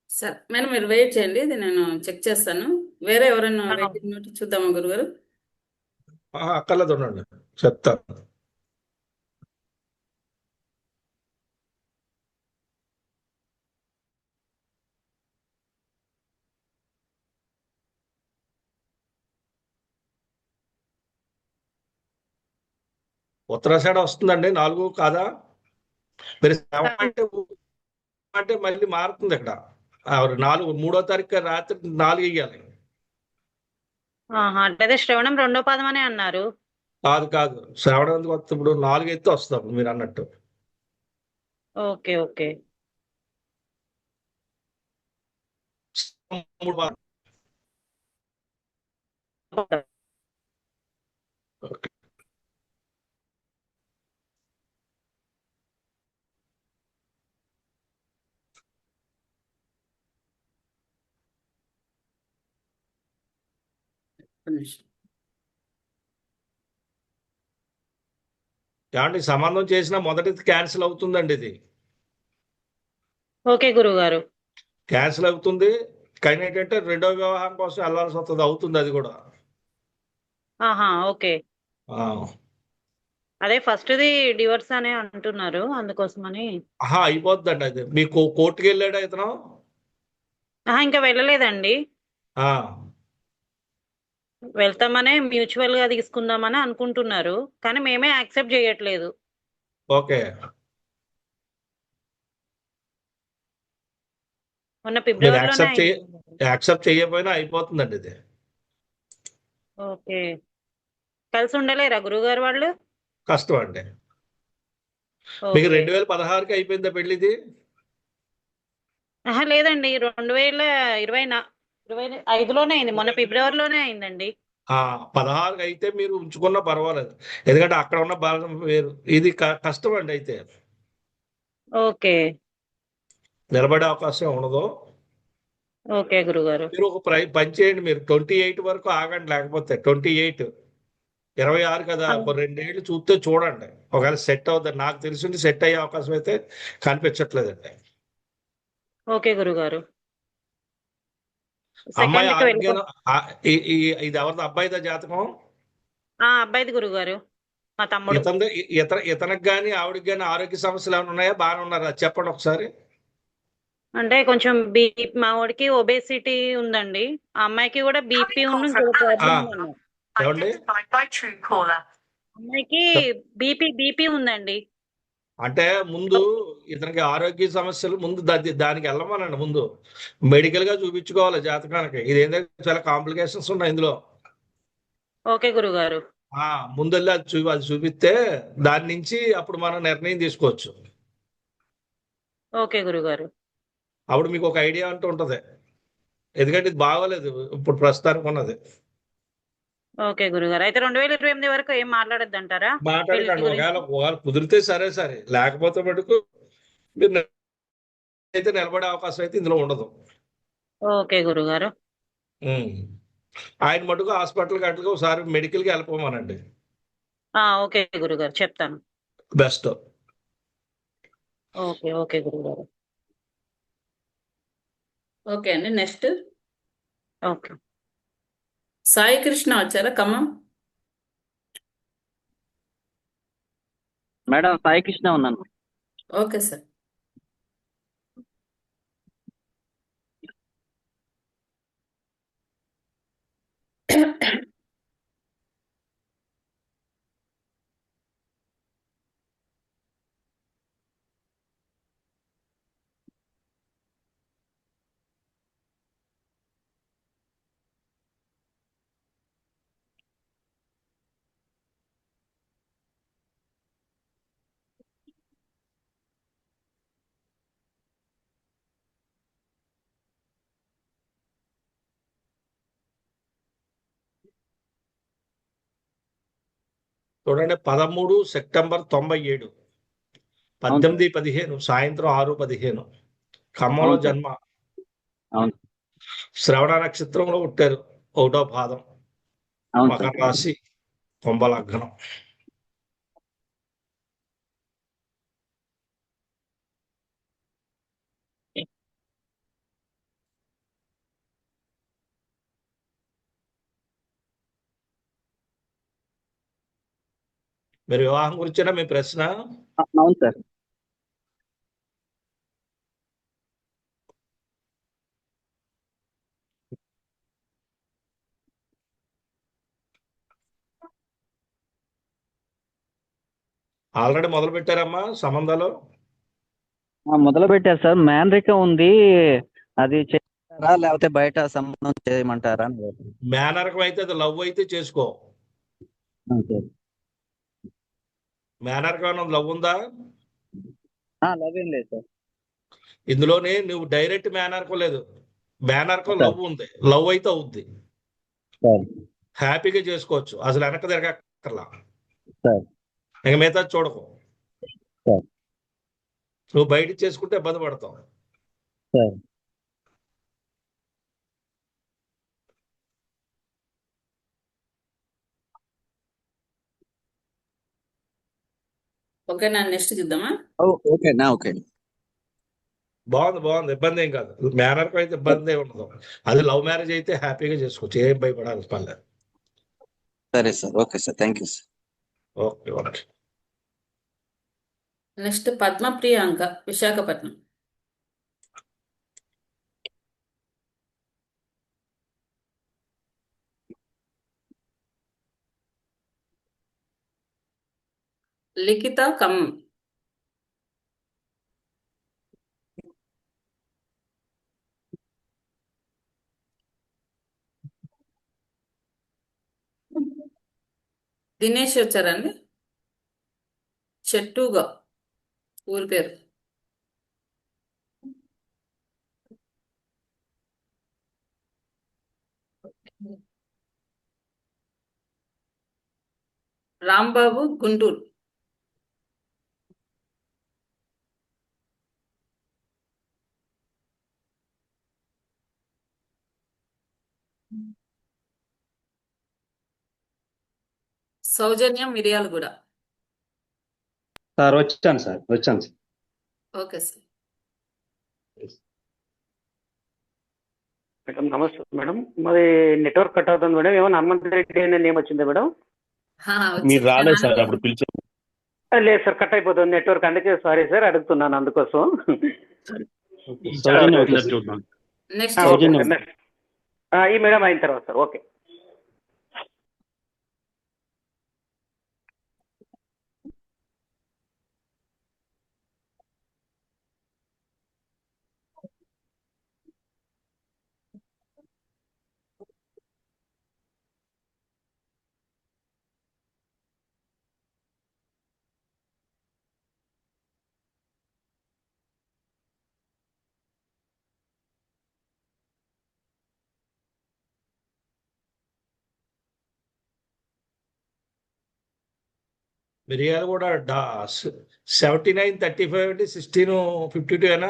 A: సరే మేడం, మీరు వెయిట్ చేయండి, ఇది నేను చెక్ చేస్తాను. వేరే ఎవరైనా వెయిటింగ్ నోట్ చూద్దామా గురుగారు?
D: అక్కర్లేదు, ఉండండి చెప్తాను. ఉత్తరాషాఢ వస్తుందండి 4 కాదా? మీరు 7 అంటే మళ్ళీ మారుతుంది ఇక్కడ. 3వ తారీఖు రాత్రి 4 వేయాలి.
J: అంటే శ్రవణం 2వ పాదం అనే అన్నారు.
D: కాదు శ్రావణం ఎందుకు వస్తుంది? ఇప్పుడు 4 ఎత్తే వస్తాం మీరు అన్నట్టు.
J: ఓకే. ఓకే.
D: 3 వారం. ఓకే.
A: ఒక్క నిమిషం.
D: ఏమండి, సంబంధం చేసిన మొదటిది క్యాన్సిల్ అవుతుందండి. ఇది
J: ఓకే గురుగారు.
D: క్యాన్సిల్ అవుతుంది. కానీ ఏంటంటే రెండో వివాహం కోసం వెళ్ళాల్సి వస్తుంది, అవుతుంది అది కూడా.
J: ఓకే. అదే ఫస్ట్ది డివోర్స్ అనే అంటున్నారు, అందుకోసమని.
D: అయిపోతుందండి అది. మీకు కోర్టుకి వెళ్ళాడా ఇతను?
J: ఇంకా వెళ్ళలేదండి.
D: ఆ,
J: వెళ్తామనే మ్యూచువల్ గా తీసుకుందామని అనుకుంటున్నారు, కానీ మేమే యాక్సెప్ట్ చేయట్లేదు.
D: ఓకే.
J: మొన్న
D: మీరు
J: ఫిబ్రవరిలోనే
D: యాక్సెప్ట్ చేయకపోయినా అయిపోతుందండి ఇది.
J: ఓకే. కలిసి ఉండలేరా గురుగారు వాళ్ళు?
D: కష్టం అండి. మీకు 2016కి అయిపోయిందా పెళ్లిది?
J: లేదండి, 2025లోనే అయింది, మొన్న ఫిబ్రవరిలోనే అయిందండి.
D: 16కి అయితే మీరు ఉంచుకున్నా పర్వాలేదు, ఎందుకంటే అక్కడ ఉన్న బాధ వేరు. ఇది కష్టం అండి. అయితే
J: ఓకే.
D: నిలబడే అవకాశం ఉండదు.
J: ఓకే గురుగారు.
D: మీరు ఒక పని చేయండి, మీరు 28 వరకు ఆగండి, లేకపోతే 28 26 కదా,
J: ఆ,
D: ఒక 2 ఏళ్ళు చూడండి. ఒకవేళ సెట్ అవుతుంది, నాకు తెలిసి సెట్ అయ్యే అవకాశం అయితే కనిపించట్లేదండి.
J: ఓకే గురుగారు.
D: అమ్మాయి
J: సెకండ్ కి వెళ్ళిపో.
D: ఆరోగ్యం ఇది ఎవరిది, అబ్బాయిదా జాతకం?
J: అబ్బాయిది గురుగారు, మా తమ్ముడు.
D: ఇతనికి కానీ ఆవిడకి కానీ ఆరోగ్య సమస్యలు ఏమైనా ఉన్నాయా, బాగానే ఉన్నారా, అది చెప్పండి ఒకసారి.
J: అంటే కొంచెం మా వాడికి ఒబేసిటీ ఉందండి. ఆ అమ్మాయికి కూడా బీపీ ఉన్న ఇంకొక
D: ఆ,
J: ప్రాబ్లం ఉందండి.
D: ఏమండి
J: అమ్మాయికి
D: చెప్-
J: బీపీ ఉందండి.
D: అంటే ముందు ఇతనికి ఆరోగ్య సమస్యలు ముందు దానికి వెళ్ళమనండి. ముందు మెడికల్ గా చూపించుకోవాలి జాతకానికి. ఇది ఏంటంటే చాలా కాంప్లికేషన్స్ ఉన్నాయి ఇందులో.
J: ఓకే గురుగారు.
D: ముందెళ్ళి అది చూపిస్తే దాని నుంచి అప్పుడు మనం నిర్ణయం తీసుకోవచ్చు.
J: ఓకే గురుగారు.
D: అప్పుడు మీకు ఒక ఐడియా అంటూ ఉంటది, ఎందుకంటే ఇది బాగోలేదు ఇప్పుడు ప్రస్తుతానికి ఉన్నది.
J: ఓకే గురుగారు. అయితే 2028 వరకు ఏం మాట్లాడద్దు అంటారా పెళ్లి
D: మాట్లాడకండి.
J: గురించి?
D: ఒకవేళ కుదిరితే సరే సరే, లేకపోతే మటుకు మీరు అయితే నిలబడే అవకాశం అయితే ఇందులో ఉండదు.
J: ఓకే గురుగారు.
D: ఉమ్. ఆయన మటుకు హాస్పిటల్ గట్లకి ఒకసారి మెడికల్కి వెళ్ళిపోమనండి,
J: ఓకే గురుగారు, చెప్తాను.
D: బెస్ట్.
J: ఓకే ఓకే గురుగారు.
A: ఓకే అండి. Next
J: okay.
A: సాయి కృష్ణ వచ్చారా ఖమ్మం?
F: మేడం సాయి కృష్ణ ఉన్నాను.
A: Okay sir.
D: చూడండి, 13 సెప్టెంబర్ 97,
F: అవును సార్.
D: 18-15 సాయంత్రం 6:15 ఖమ్మంలో
F: అవును సార్.
D: జన్మ.
F: అవును
D: శ్రవణ నక్షత్రంలో పుట్టారు, 1వ పాదం,
F: అవును
D: మకర
F: సార్.
D: రాశి, కుంభ లగ్నం. మీరు వివాహం గురించేనా మీ ప్రశ్న?
F: అవును సార్.
D: ఆల్రెడీ మొదలు పెట్టారమ్మా సంబంధాలు?
F: మొదలు పెట్టారు సార్. మేనరికం ఉంది, అది చేస్తారా లేకపోతే బయట సంబంధం చేయమంటారా అని అడుగుతున్నాను.
D: మేనరకం అయితే అది లవ్ అయితే చేసుకో.
F: అవును సార్.
D: మేనరకం లవ్ ఉందా?
F: లవ్ ఏం లేదు సార్.
D: ఇందులోనే నువ్వు డైరెక్ట్ మేనరకం లేదు, మేనరకం
F: సార్.
D: లవ్ ఉంది. లవ్ అయితే అవుద్ది,
F: సార్.
D: హ్యాపీగా చేసుకోవచ్చు, అసలు వెనక తిరగక్కర్లా.
F: సార్.
D: ఇక మిగతా చూడకు.
F: సార్.
D: నువ్వు బయట చేసుకుంటే ఇబ్బంది పడతావు.
F: సార్.
A: ఓకేనా? నెక్స్ట్ చూద్దామా?
F: Okay okay.
D: బాగుంది, ఇబ్బంది ఏం కాదు. మేనరకం అయితే ఇబ్బంది ఏం ఉండదు. అది లవ్ మ్యారేజ్ అయితే హ్యాపీగా చేసుకోవచ్చు, ఏం భయపడాలి పర్లేదు.
F: సరే sir. Okay sir. Thank you sir.
D: Okay okay.
A: Next Padma Priyanka, Visakhapatnam. Likhita Khammam. Dinesh వచ్చారండి, చెట్టుగా ఊరి పేరు. రాంబాబు గుంటూరు. సౌజన్యం మిరియాలు కూడా.
H: సార్ వచ్చాను సార్.
A: Okay sir.
K: మేడం నమస్తే మేడం. మరి నెట్వర్క్ కట్ అవుతుంది మేడం. ఏమన్నా హనుమంత్ రెడ్డి అనే నేమ్ వచ్చిందా మేడం?
C: మీరు రాలేదు సార్ అప్పుడు పిలిచాము.
K: లేదు సార్, కట్ అయిపోతుంది నెట్వర్క్. అందుకే సారీ సార్, అడుగుతున్నాను అందుకోసం.
H: Soujanyam okay sir.
C: చూద్దాం.
A: Next
K: okay
H: Soujanyam.
K: Sir, next. ఈ మేడం అయిన తర్వాత సార్. ఓకే.
D: మిరియాలు కూడా 7935 అంటే 1652 ఏనా?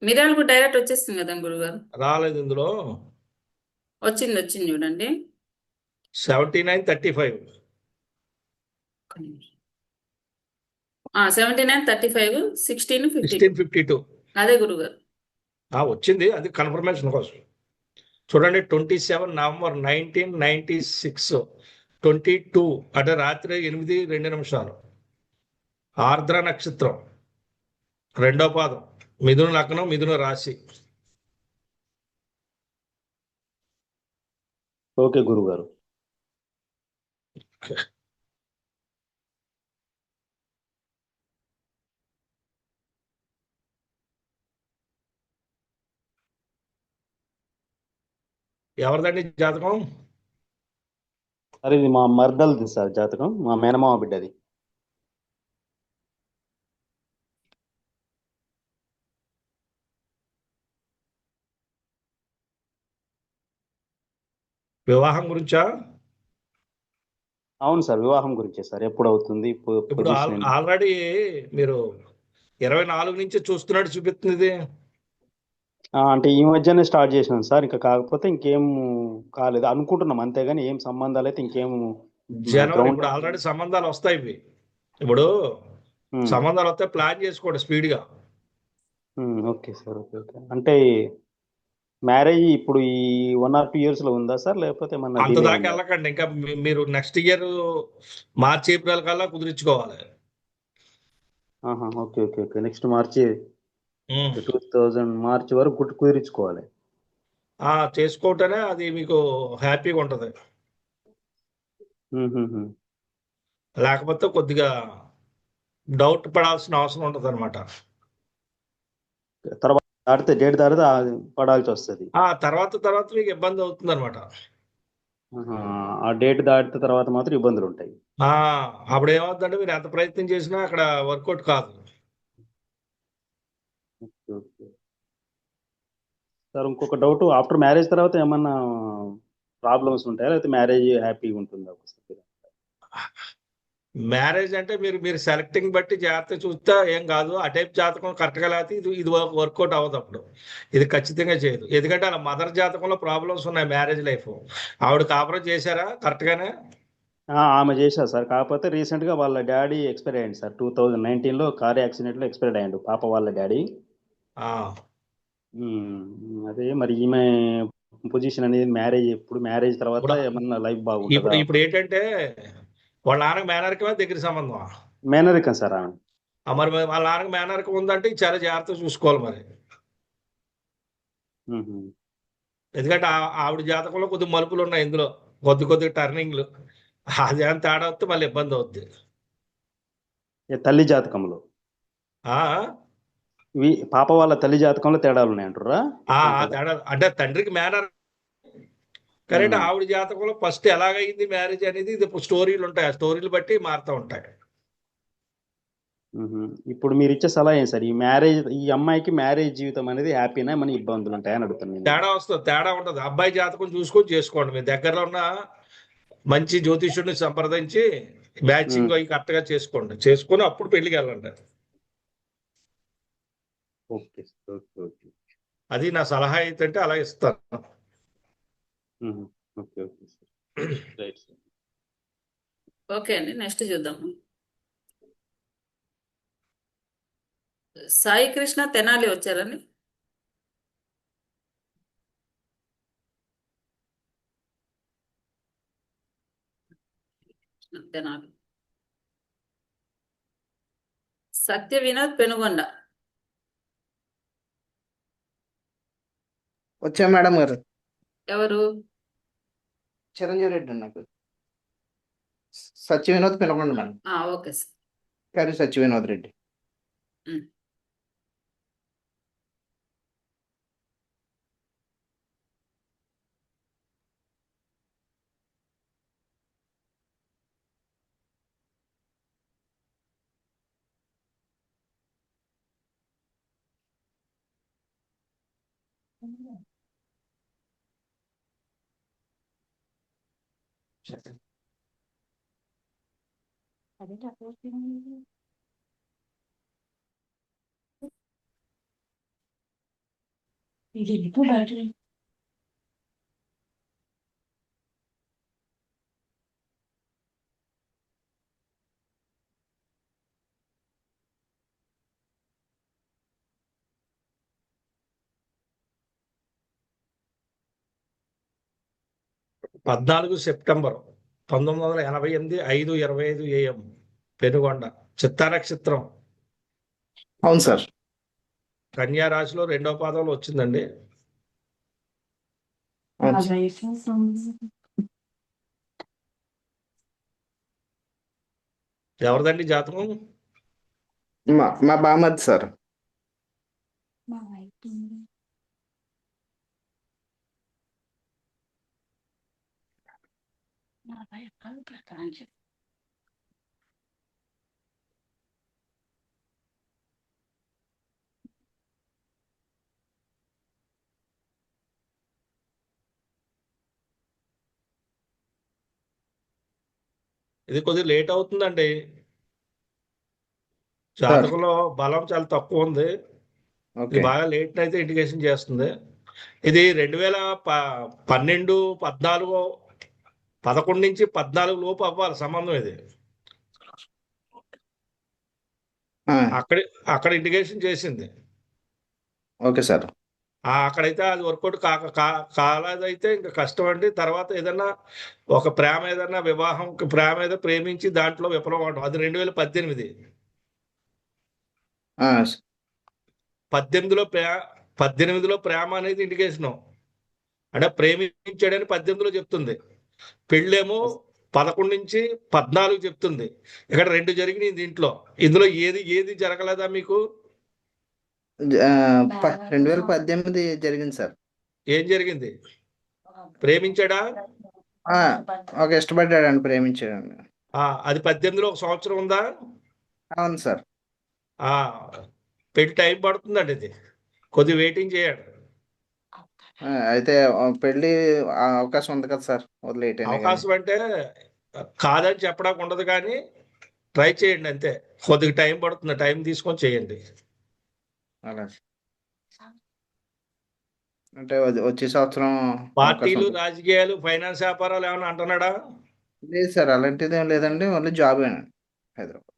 A: మిరియాలు కూడా డైరెక్ట్ వచ్చేస్తుంది కదా గురుగారు.
D: రాలేదు ఇందులో.
A: వచ్చింది చూడండి.
D: 7935.
A: 7935 1652.
D: 1652
A: అదే గురుగారు.
D: వచ్చింది. అది కన్ఫర్మేషన్ కోసం చూడండి. 27 నవంబర్ 1996 22 అంటే రాత్రి 8:02 ఆర్ద్ర నక్షత్రం, 2వ పాదం, మిథున లగ్నం, మిథున రాశి.
H: ఓకే గురుగారు.
D: ఎవరిదండి జాతకం?
H: సార్ ఇది మా మర్దల్ది సార్ జాతకం, మా మేనమామ బిడ్డది.
D: వివాహం గురించా?
H: అవును సార్, వివాహం గురించే సార్. ఎప్పుడు అవుతుంది?
D: ఇప్పుడు ఆల్రెడీ మీరు 24 నుంచి చూస్తున్నట్టు చూపిస్తుంది ఇది.
H: అంటే ఈ మధ్యనే స్టార్ట్ చేసినాం సార్. ఇంకా కాకపోతే ఇంకేం కాలేదు అనుకుంటున్నాం, అంతేగాని ఏం సంబంధాలు అయితే ఇంకేం
D: జనవరి ఇప్పుడు ఆల్రెడీ సంబంధాలు వస్తాయి. ఇవి ఇప్పుడు సంబంధాలు వస్తే ప్లాన్ చేసుకోండి స్పీడ్ గా.
H: Okay sir. Okay okay. అంటే మ్యారేజ్ ఇప్పుడు ఈ 1 or 2 years లో ఉందా సార్, లేకపోతే
D: అంత దాకా వెళ్ళకండి. ఇంకా మీరు నెక్స్ట్ ఇయర్ మార్చి ఏప్రిల్ కల్లా కుదిరించుకోవాలి.
H: Okay okay okay. Next March 2000 March వరకు కుదిరించుకోవాలి.
D: చేసుకుంటేనే అది మీకు హ్యాపీగా ఉంటది. లేకపోతే కొద్దిగా డౌట్ పడాల్సిన అవసరం ఉంటది అనమాట.
H: తర్వాత డేట్ దాటితే పడాల్సి వస్తుంది.
D: తర్వాత మీకు ఇబ్బంది అవుతుంది అనమాట.
H: ఆ డేట్ దాటిన తర్వాత మాత్రం ఇబ్బందులు ఉంటాయి.
D: అప్పుడు ఏమవుతుందంటే మీరు ఎంత ప్రయత్నం చేసినా అక్కడ వర్కౌట్ కాదు.
H: సార్ ఇంకొక డౌట్, ఆఫ్టర్ మ్యారేజ్ తర్వాత ఏమన్నా ప్రాబ్లమ్స్ ఉంటాయా, లేకపోతే మ్యారేజ్ హ్యాపీగా ఉంటుందా?
D: మ్యారేజ్ అంటే మీరు సెలెక్టింగ్ బట్టి జాగ్రత్త చూస్తే ఏం కాదు. ఆ టైప్ జాతకం కరెక్ట్గా లేకపోతే ఇది వర్కౌట్ అవ్వదు. అప్పుడు ఇది ఖచ్చితంగా చేయదు. ఎందుకంటే అలా మదర్ జాతకంలో ప్రాబ్లమ్స్ ఉన్నాయి. మ్యారేజ్ లైఫ్ ఆవిడ కాపురం చేశారా కరెక్ట్గానే?
H: ఆమె చేశారు సార్. కాకపోతే రీసెంట్ గా వాళ్ళ డాడీ ఎక్స్పైర్ అయ్యింది సార్. 2019లో కార్ యాక్సిడెంట్ లో ఎక్స్పైర్ అయ్యాడు పాప వాళ్ళ డాడీ. అదే మరి ఈమె పొజిషన్ అనేది మ్యారేజ్ తర్వాత ఏమన్నా లైఫ్ బాగుంటుందా?
D: ఇప్పుడు ఏంటంటే వాళ్ళ నాన్నకి మేనరికమే దగ్గర సంబంధం.
H: మేనరికం సార్ ఆమె.
D: మరి వాళ్ళ నాన్నకి మేనరికం ఉందంటే చాలా జాగ్రత్తగా చూసుకోవాలి మరి. ఎందుకంటే ఆవిడ జాతకంలో కొద్ది మలుపులు ఉన్నాయి, ఇందులో కొద్ది టర్నింగ్లు. అది ఏం తేడా వస్తే మళ్ళీ ఇబ్బంది అవుద్ది.
H: తల్లి జాతకంలో పాప వాళ్ళ తల్లి జాతకంలో తేడాలు ఉన్నాయి అంటారా?
D: తేడా అంటే తండ్రికి మేనర్ కరెక్ట్. ఆవిడ జాతకంలో ఫస్ట్ ఎలాగైంది మ్యారేజ్ అనేది ఇది స్టోరీలు ఉంటాయి. ఆ స్టోరీలు బట్టి మారుతూ ఉంటాయి.
H: ఇప్పుడు మీరు ఇచ్చే సలహా ఏం సార్? ఈ అమ్మాయికి మ్యారేజ్ జీవితం అనేది హ్యాపీనా, మన ఇబ్బందులు ఉంటాయని అడుగుతున్నాను.
D: తేడా వస్తుంది, తేడా ఉంటుంది. అబ్బాయి జాతకం చూసుకొని చేసుకోండి. మీ దగ్గరలో ఉన్న మంచి జ్యోతిష్యుడిని సంప్రదించి మ్యాచింగ్ అవి కరెక్ట్ గా చేసుకొని అప్పుడు పెళ్లికి వెళ్ళండి.
H: Okay sir, okay okay.
D: అది నా సలహా ఏంటంటే అలా ఇస్తాను.
H: Okay okay sir, right sir.
A: Okay అండి, నెక్స్ట్ చూద్దాము. సాయి కృష్ణ తెనాలి వచ్చారండి. తెనాలి. సత్య వినోద్ పెనుగొండ.
B: వచ్చా మేడం గారు?
A: ఎవరు?
B: చిరంజీవి రెడ్డి అండి నాకు. Satya Vinod Penakonda madam.
A: Okay sir.
B: Kurri Satya Vinod Reddy.
A: Um.
D: September 1988 5:25 AM Penugonda. Chitta నక్షత్రం.
B: అవును సార్.
D: కన్యా రాశిలో 2వ పాదంలో వచ్చిందండి.
B: అవును సార్.
D: ఎవరిదండి జాతకం?
B: మా బామ్మది సార్.
D: ఇది కొద్దిగా లేట్ అవుతుందండి.
B: సార్.
D: జాతకంలో బలం చాలా తక్కువ ఉంది. ఇది
B: ఓకే.
D: బాగా లేట్ అయితే ఇండికేషన్ చేస్తుంది. ఇది 2012, 14, 11 నుంచి 14 లోపు అవ్వాలి సంబంధం ఇది. అక్కడ ఇండికేషన్ చేసింది.
B: Okay sir.
D: అక్కడైతే అది వర్కౌట్ కాలేదైతే ఇంకా కష్టం అండి. తర్వాత ఏదన్నా ఒక ప్రేమ, ఏదన్నా వివాహం ప్రేమ ఏదో ప్రేమించి దాంట్లో విఫలం అవడం, అది 2018. 18లో ప్రేమ అనేది ఇండికేషన్. అంటే ప్రేమించాడని 18లో చెప్తుంది. పెళ్ళేమో 11 నుంచి 14 చెప్తుంది. ఇక్కడ 2 జరిగినాయి దీంట్లో. ఇందులో ఏది జరగలేదా మీకు?
B: 2018 జరిగింది సార్.
D: ఏం జరిగింది? ప్రేమించాడా?
B: ఒక ఇష్టపడ్డాడండి, ప్రేమించాడండి.
D: అది 18లో 1 సంవత్సరం ఉందా?
B: అవును సార్.
D: పెళ్లి టైం పడుతుందండి. ఇది కొద్దిగా వెయిటింగ్ చేయండి.
B: అయితే పెళ్లి అవకాశం ఉంది కదా సార్, లేట్ అయినా కానీ.
D: అవకాశం అంటే కాదని చెప్పడానికి ఉండదు, కానీ ట్రై చేయండి అంతే. కొద్దిగా టైం పడుతుంది, టైం తీసుకొని చేయండి.
B: అలా అంటే వచ్చే సంవత్సరం
D: పార్టీలు, రాజకీయాలు, ఫైనాన్స్ వ్యాపారాలు ఏమైనా అంటున్నాడా?
B: లేదు సార్, అలాంటిది ఏం లేదండి. ఓన్లీ జాబేనండి. హైదరాబాద్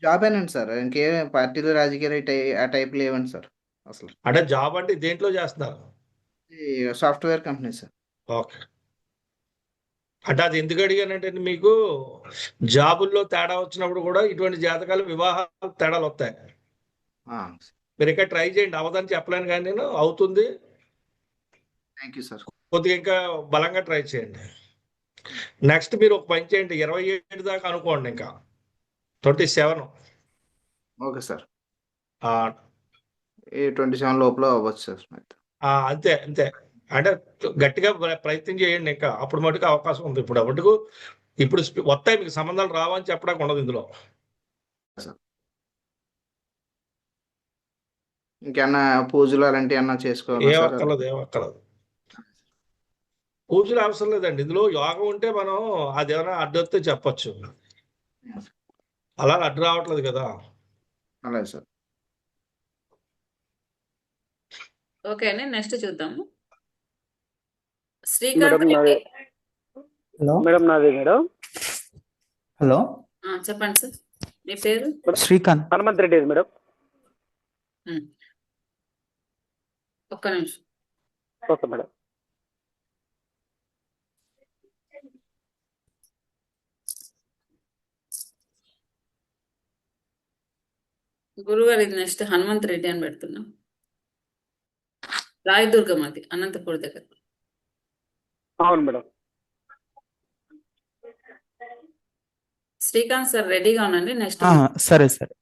B: జాబేనండి సార్. ఇంకే పార్టీలు, రాజకీయాలు ఆ టైప్ లేవండి సార్ అసలు.
D: అంటే జాబ్ అంటే దేంట్లో చేస్తున్నారు?
B: Software company sir.
D: ఓకే. అంటే అది ఎందుకు అడిగానంటే, మీకు జాబుల్లో తేడా వచ్చినప్పుడు కూడా ఇటువంటి జాతకాలు, వివాహాలు తేడాలు వస్తాయి. మీరు ఇంకా ట్రై చేయండి. అవదని చెప్పలేను కానీ నేను అవుతుంది.
B: Thank you sir.
D: కొద్దిగా ఇంకా బలంగా ట్రై చేయండి. నెక్స్ట్ మీరు ఒక పని చేయండి, 27 దాకా అనుకోండి. ఇంకా 27.
B: Okay sir. 27 లోపల అవ్వచ్చు సార్.
D: అంతే అంతే. అంటే గట్టిగా ప్రయత్నం చేయండి. ఇంకా అప్పుడు మటుకు అవకాశం ఉంది. ఇప్పుడు వస్తాయి మీకు సంబంధాలు, రావని చెప్పడానికి ఉండదు ఇందులో.
B: ఇంకేమన్నా పూజలు అలాంటివి ఏమన్నా చేసుకోవాలి?
D: ఏమక్కర్లేదు. పూజలు అవసరం లేదండి. ఇందులో యోగం ఉంటే మనం అదేమైనా అడ్డొస్తే చెప్పచ్చు. అలా అడ్డు రావట్లేదు కదా.
B: అలాగే సార్.
A: ఓకే అండి, నెక్స్ట్ చూద్దాము.
K: మేడం
A: శ్రీకాంత్
K: నాది
A: రెడ్డి.
L: హలో
K: మేడం నాది మేడం
L: హలో
A: చెప్పండి సార్, మీ పేరు?
L: శ్రీకాంత్.
K: హనుమంత్ రెడ్డి మేడం.
A: ఉమ్, ఒక్క నిమిషం.
K: Okay madam.
A: గురుగారు ఇది నెక్స్ట్ హనుమంత్ రెడ్డి అని పెడుతున్నాం. రాయదుర్గం, అది అనంతపూర్ దగ్గర.
K: అవును మేడం.
A: శ్రీకాంత్ సార్ రెడీగా ఉండండి, నెక్స్ట్.
L: సరే సరే.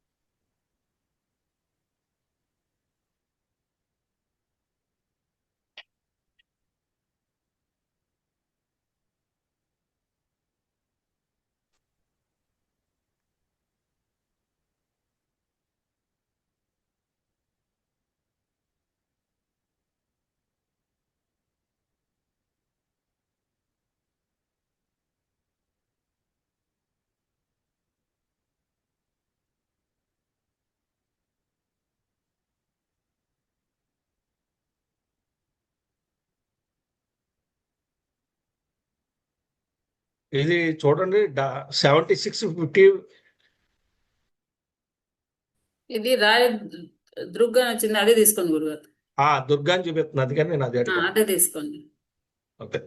D: ఇది చూడండి 7650.
A: ఇది రాయ దుర్గా వచ్చింది, అదే తీసుకోండి గురుగారు.
D: దుర్గాని చూపిస్తుంది, అందుకని నేను అదే అడిగాను.
A: అదే తీసుకోండి.
D: ఓకే,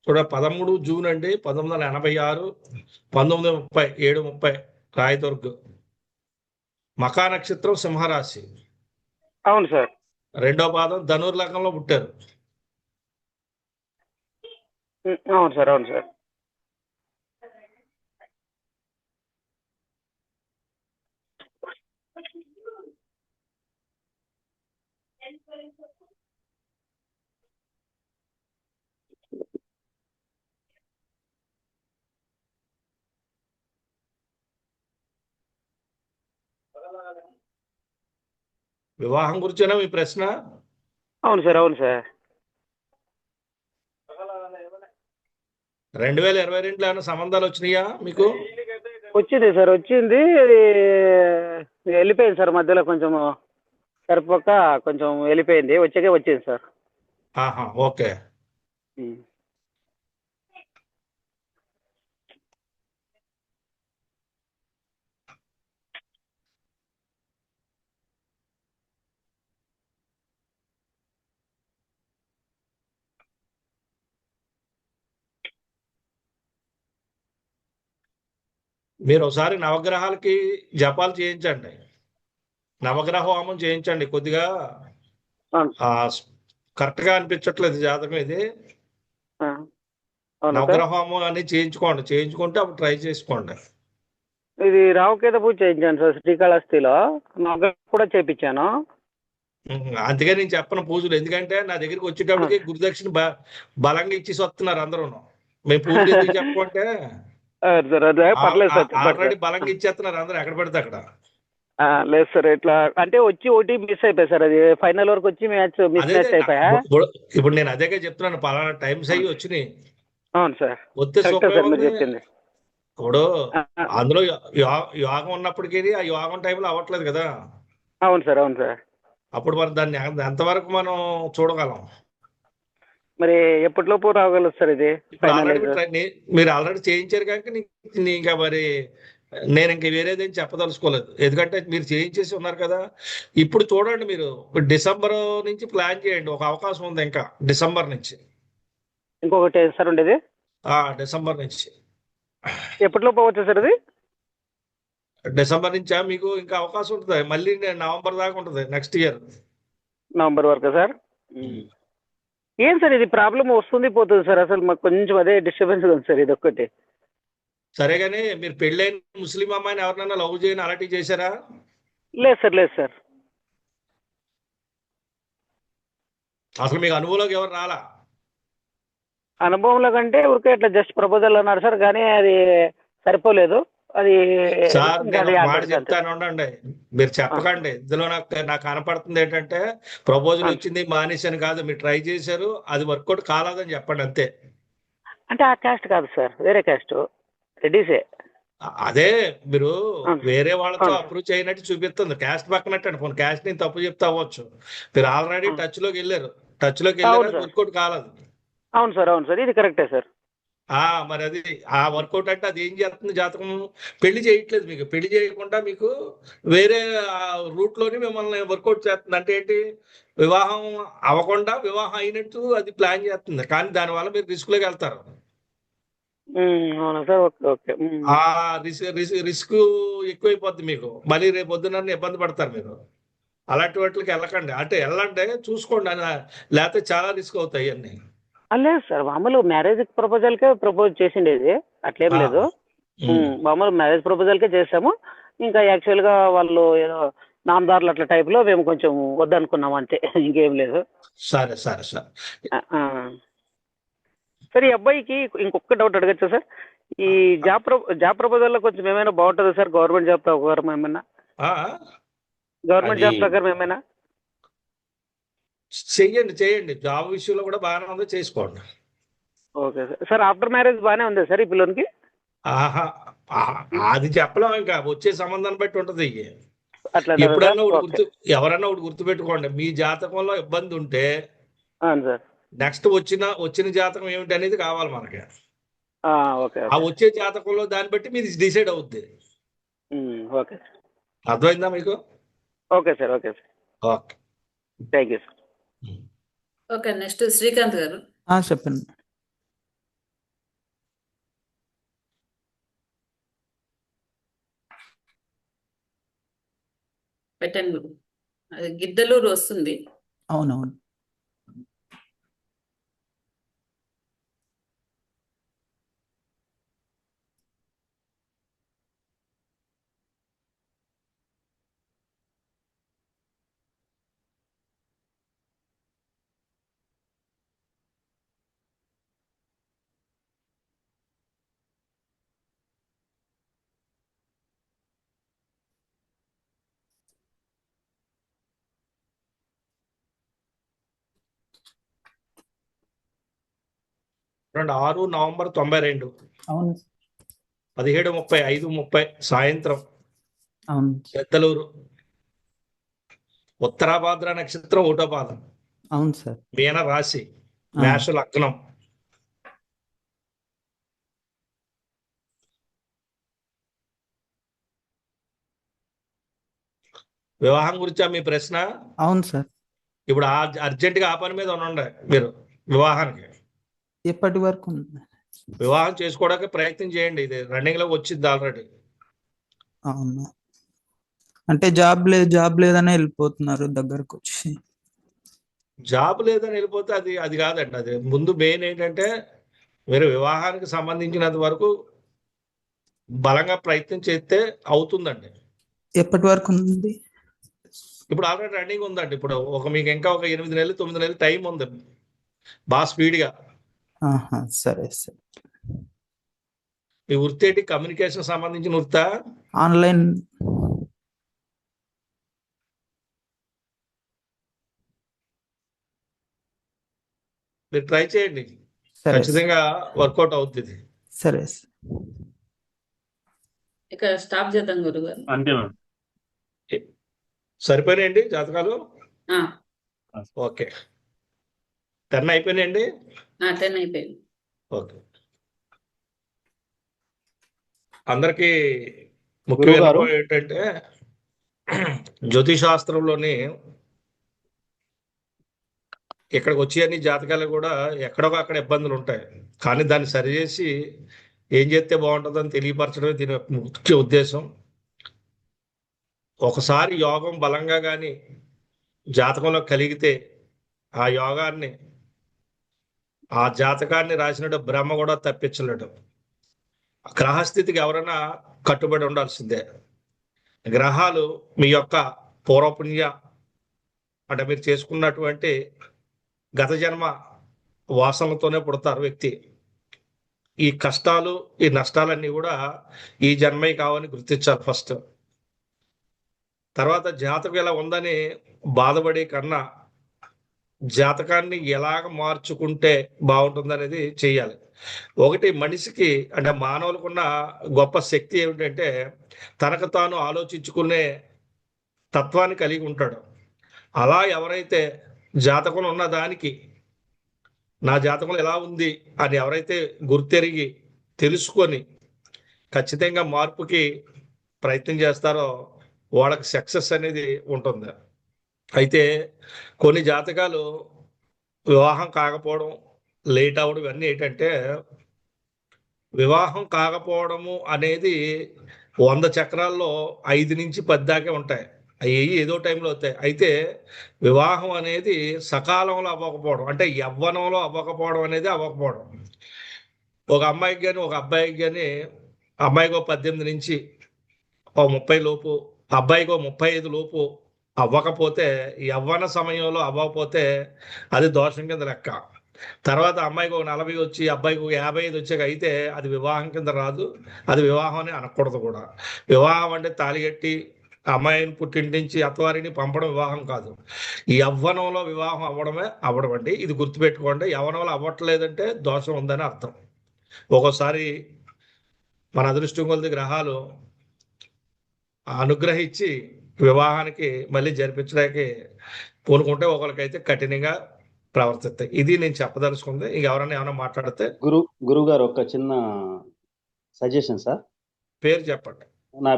D: చూడ 13 జూన్ అండి 1986, 1930, 7:30 రాయదుర్గ్. మకా నక్షత్రం సింహరాశి.
K: అవును సార్.
D: రెండో పాదం ధనుర్లగ్నంలో పుట్టారు.
K: అవును సార్. అవును సార్.
D: వివాహం గురించేనా మీ ప్రశ్న?
K: అవును సార్. అవును సార్.
D: 2022లో ఏమైనా సంబంధాలు వచ్చినాయా మీకు?
K: వచ్చింది సార్, వచ్చింది. అది వెళ్ళిపోయింది సార్, మధ్యలో కొంచెం సరిపోక కొంచెం వెళ్ళిపోయింది. వచ్చాకే వచ్చింది సార్.
D: ఓకే. మీరు ఒకసారి నవగ్రహాలకి జపాలు చేయించండి, నవగ్రహ హోమం చేయించండి. కొద్దిగా కరెక్ట్ గా అనిపించట్లేదు జాతకం ఇది. నవగ్రహ హోమం అన్ని చేయించుకుంటే అప్పుడు ట్రై చేసుకోండి.
K: ఇది రావుకేత పూజ చేయించాను సార్ శ్రీకాళహస్తిలో, నవగ్రహం కూడా చేయించాను.
D: అందుకే నేను చెప్పను పూజలు, ఎందుకంటే నా దగ్గరికి వచ్చేటప్పటికి గురుదక్షిణ బలంగా ఇచ్చేసి వస్తున్నారు అందరూ. మేము పూజలు ఎందుకు చెప్పుకుంటే
K: పర్లేదు సార్,
D: ఆల్రెడీ బలంగా ఇచ్చేస్తున్నారు అందరూ ఎక్కడ పడితే అక్కడ.
K: లేదు సార్, ఇట్లా అంటే వచ్చి ఒకటి మిస్ అయిపోయి సార్, అది ఫైనల్ వరకు వచ్చి మ్యాచ్ మిస్ అయిపోయా.
D: ఇప్పుడు నేను అదేగా చెప్తున్నాను, పలానా టైమ్స్ అయ్యి వచ్చినాయి.
K: అవును సార్.
D: వస్తే
K: మీరు చెప్పింది
D: ఇప్పుడు అందులో యోగం ఉన్నప్పటికీ ఆ యోగం టైంలో అవ్వట్లేదు కదా.
K: అవును సార్. అవును సార్.
D: అప్పుడు మరి దాన్ని ఎంతవరకు మనం చూడగలం?
K: మరి ఎప్పటిలోపు రాగలరు సార్ ఇది?
D: మీరు ఆల్రెడీ చేయించారు కనుక ఇంకా మరి నేను ఇంక వేరేదేం చెప్పదలుచుకోలేదు, ఎందుకంటే మీరు చేయించేసి ఉన్నారు కదా. ఇప్పుడు చూడండి, మీరు డిసెంబర్ నుంచి ప్లాన్ చేయండి, ఒక అవకాశం ఉంది ఇంకా డిసెంబర్ నుంచి.
K: ఇంకొకటి సార్ ఉండేది
D: డిసెంబర్ నుంచి.
K: ఎప్పటిలోపు అవ్వచ్చు సార్ అది?
D: డిసెంబర్ నుంచా మీకు ఇంకా అవకాశం ఉంటుంది, మళ్ళీ నవంబర్ దాకా ఉంటుంది నెక్స్ట్ ఇయర్.
K: నవంబర్ వరకు సార్? ఏం సార్ ఇది ప్రాబ్లం వస్తుంది పోతుంది సార్, అసలు మాకు కొంచెం అదే డిస్టర్బెన్స్ ఉంది సార్, ఇది ఒక్కటి.
D: సరే కానీ మీరు పెళ్ళైన ముస్లిం అమ్మాయిని ఎవరినైనా లవ్ చేయని అలాంటివి చేశారా?
K: లేదు సార్. లేదు సార్.
D: అసలు మీకు అనుభవంలోకి ఎవరు రాలా?
K: అనుభవంలో కంటే ఊరికే ఇట్లా జస్ట్ ప్రపోజల్ అన్నారు సార్, కానీ అది సరిపోలేదు. అది
D: సార్ నేను ఒక మాట చెప్తాను ఉండండి, మీరు చెప్పకండి. ఇందులో నాకు కనపడుతుంది ఏంటంటే ప్రపోజల్ వచ్చింది మానేశాను కాదు, మీరు ట్రై చేశారు, అది వర్కౌట్ కాలేదని చెప్పండి అంతే.
K: అంటే ఆ క్యాస్ట్ కాదు సార్, వేరే క్యాస్ట్, రెడ్డిసే.
D: అదే మీరు
K: అవును
D: వేరే వాళ్ళతో
K: అవును
D: అప్రోచ్ అయినట్టు చూపిస్తుంది. క్యాస్ట్ పక్కనట్టు కొన్ని క్యాస్ట్ నేను తప్పు చెప్తా అవ్వచ్చు. మీరు ఆల్రెడీ
K: అవును
D: టచ్ లోకి వెళ్ళారు, అది
K: అవును సార్
D: వర్కౌట్ కాలేదు.
K: అవును సార్ ఇది కరెక్టే సార్.
D: మరి అది ఆ వర్కౌట్ అంటే అది ఏం చేస్తుంది జాతకం? పెళ్లి చేయట్లేదు, మీకు పెళ్లి చేయకుండా మీకు వేరే రూట్ లోని మిమ్మల్ని వర్కౌట్ చేస్తుంది. అంటే ఏంటి? వివాహం అవ్వకుండా వివాహం అయినట్టు అది ప్లాన్ చేస్తుంది, కానీ దానివల్ల మీరు రిస్క్ లోకి వెళ్తారు.
K: అవునా సార్? ఓకే ఓకే
D: ఆ రిస్క్ ఎక్కువైపోద్ది మీకు, మళ్ళీ రేపు పొద్దున్న ఇబ్బంది పడతారు మీరు. అలాంటి వాటికి వెళ్ళకండి. అంటే వెళ్ళండి, చూసుకోండి అని, లేకపోతే చాలా రిస్క్ అవుతాయి అన్ని.
K: లేదు సార్, మామూలు మ్యారేజ్ ప్రపోజల్కే ప్రపోజ్ చేసిండేది, అట్లేం లేదు. మామూలు మ్యారేజ్ ప్రపోజల్కే చేసాము. ఇంకా యాక్చువల్గా వాళ్ళు ఏదో నామదారులు అట్లా టైప్లో మేము కొంచెం వద్దనుకున్నాం అంతే, ఇంకేం లేదు.
D: సరే సరే సరే.
K: సార్ ఈ అబ్బాయికి ఇంకొక డౌట్ అడగచ్చా సార్? ఈ జాబ్ ప్రపోజల్లో కొంచెం ఏమైనా బాగుంటుందా సార్? గవర్నమెంట్ జాబ్ ప్రకారం ఏమైనా, గవర్నమెంట్
D: అది
K: జాబ్ ప్రకారం ఏమైనా?
D: చెయ్యండి, జాబ్ విషయంలో కూడా బాగానే ఉందో చేసుకోండి.
K: Okay sir. Sir after marriage బాగానే ఉందా సార్ ఈ పిల్లలకి?
D: ఆహా, అది చెప్పలేం, ఇంకా వచ్చే సంబంధాన్ని బట్టి ఉంటది.
K: అట్లా
D: ఎప్పుడన్నా ఒకటి
K: ఓకే
D: ఎవరన్నా ఒకటి గుర్తుపెట్టుకోండి, మీ జాతకంలో ఇబ్బంది ఉంటే
K: అవును సార్.
D: నెక్స్ట్ వచ్చిన జాతకం ఏమిటి అనేది కావాలి మనకి.
K: ఓకే
D: ఆ
K: ఓకే
D: వచ్చే జాతకంలో దాన్ని బట్టి మీది డిసైడ్ అవుద్ది.
K: ఓకే
D: అర్థమైందా మీకు?
K: Okay sir. Okay sir,
D: okay,
K: thank you sir.
A: Okay, next Srikanth గారు.
L: చెప్పండి.
A: పెట్టండి గురు. అది గిద్దలూరు వస్తుంది.
L: అవునవును.
D: రెండు 6 నవంబర్ 92,
L: అవును.
D: 17:30, 5:30 సాయంత్రం,
L: అవును.
D: పెద్దలూరు, ఉత్తరాభాద్ర నక్షత్రం, 1వ పాదం,
L: అవును సార్.
D: మీన రాశి, మేష లగ్నం. వివాహం గురించా మీ ప్రశ్న?
L: అవును సార్.
D: ఇప్పుడు అర్జెంటుగా ఆ పని మీద ఉండండి మీరు. వివాహానికి
L: ఎప్పటి వరకు ఉంది?
D: వివాహం చేసుకోవడానికి ప్రయత్నం చేయండి, ఇది రన్నింగ్ లోకి వచ్చింది ఆల్రెడీ.
L: అవును. అంటే జాబ్ లేదనే వెళ్ళిపోతున్నారు దగ్గరకు వచ్చి.
D: జాబ్ లేదని వెళ్ళిపోతే అది కాదండి. అది ముందు మెయిన్ ఏంటంటే మీరు వివాహానికి సంబంధించినంత వరకు బలంగా ప్రయత్నం చేస్తే అవుతుందండి.
L: ఎప్పటి వరకు ఉంది?
D: ఇప్పుడు ఆల్రెడీ రన్నింగ్ ఉందండి. ఇప్పుడు మీకు ఇంకా ఒక 8 నెలలు 9 నెలలు టైం ఉంది, బాగా స్పీడ్గా.
L: సరే సరే.
D: మీ వృత్తి ఏంటి? కమ్యూనికేషన్ సంబంధించిన వృత్తా?
L: ఆన్లైన్.
D: మీరు ట్రై చేయండి,
L: సరే
D: ఖచ్చితంగా వర్కౌట్ అవుతుంది.
L: సరే.
A: ఇక స్టాప్ చేద్దాం గురుగారు.
C: అంతే మేడం.
D: సరిపోయినాయండి జాతకాలు?
A: ఆ,
D: ఓకే, 10 అయిపోయినాయండి.
A: 10 అయిపోయింది.
D: ఓకే, అందరికీ ముఖ్య
H: గురువుగారు.
D: విన్నపం ఏంటంటే జ్యోతిషాస్త్రంలోని ఇక్కడికి వచ్చే అన్ని జాతకాలు కూడా ఎక్కడో అక్కడ ఇబ్బందులు ఉంటాయి, కానీ దాన్ని సరిచేసి ఏం చేస్తే బాగుంటుందని తెలియపరచడమే దీని యొక్క ముఖ్య ఉద్దేశం. ఒకసారి యోగం బలంగా కానీ జాతకంలో కలిగితే ఆ యోగాన్ని, ఆ జాతకాన్ని రాసినట్టు బ్రహ్మ కూడా తప్పించలేడు. గ్రహస్థితికి ఎవరైనా కట్టుబడి ఉండాల్సిందే. గ్రహాలు మీ యొక్క పూర్వపుణ్య, అంటే మీరు చేసుకున్నటువంటి గత జన్మ వాసనలతోనే పుడతారు వ్యక్తి. ఈ కష్టాలు, ఈ నష్టాలన్నీ కూడా ఈ జన్మే కావని గుర్తించాలి ఫస్ట్. తర్వాత జాతకం ఎలా ఉందని బాధపడే కన్నా జాతకాన్ని ఎలాగ మార్చుకుంటే బాగుంటుంది అనేది చెయ్యాలి. ఒకటి మనిషికి అంటే మానవులకున్న గొప్ప శక్తి ఏమిటంటే తనకు తాను ఆలోచించుకునే తత్వాన్ని కలిగి ఉంటాడు. అలా ఎవరైతే జాతకంలో ఉన్న దానికి నా జాతకంలో ఎలా ఉంది అని ఎవరైతే గుర్తెరిగి తెలుసుకొని ఖచ్చితంగా మార్పుకి ప్రయత్నం చేస్తారో వాళ్ళకి సక్సెస్ అనేది ఉంటుంది. అయితే కొన్ని జాతకాలు వివాహం కాకపోవడం, లేట్ అవ్వడం ఇవన్నీ ఏంటంటే వివాహం కాకపోవడము అనేది 100 చక్రాల్లో 5 నుంచి 10 దాకే ఉంటాయి. అవి ఏదో టైంలో అవుతాయి. అయితే వివాహం అనేది సకాలంలో అవ్వకపోవడం అంటే యవ్వనంలో అవ్వకపోవడం అనేది అవ్వకపోవడం. ఒక అమ్మాయికి కానీ ఒక అబ్బాయికి కానీ అమ్మాయికి 18 నుంచి 30 లోపు, అబ్బాయికి 35 లోపు అవ్వకపోతే యవ్వన సమయంలో అవ్వకపోతే అది దోషం కింద లెక్క. తర్వాత అమ్మాయికి 40 వచ్చి అబ్బాయికి 55 వచ్చాక అయితే అది వివాహం కింద రాదు, అది వివాహం అని అనకూడదు కూడా. వివాహం అంటే తాళిగట్టి అమ్మాయిని పుట్టింటి నుంచి అత్తవారిని పంపడం వివాహం కాదు. ఈ యవ్వనంలో వివాహం అవ్వడం అండి. ఇది గుర్తుపెట్టుకోండి. యవ్వనంలో అవ్వట్లేదంటే దోషం ఉందని అర్థం. ఒక్కోసారి మన అదృష్టం కొద్ది గ్రహాలు అనుగ్రహించి వివాహానికి మళ్ళీ జరిపించడానికి పూనుకుంటే ఒకరికైతే కఠినంగా ప్రవర్తిస్తాయి. ఇది నేను చెప్పదలుచుకుంది. ఇంక ఎవరైనా ఏమైనా మాట్లాడితే
H: గురువు గారు ఒక చిన్న సజెషన్ సార్.
D: పేరు చెప్పండి.
H: నా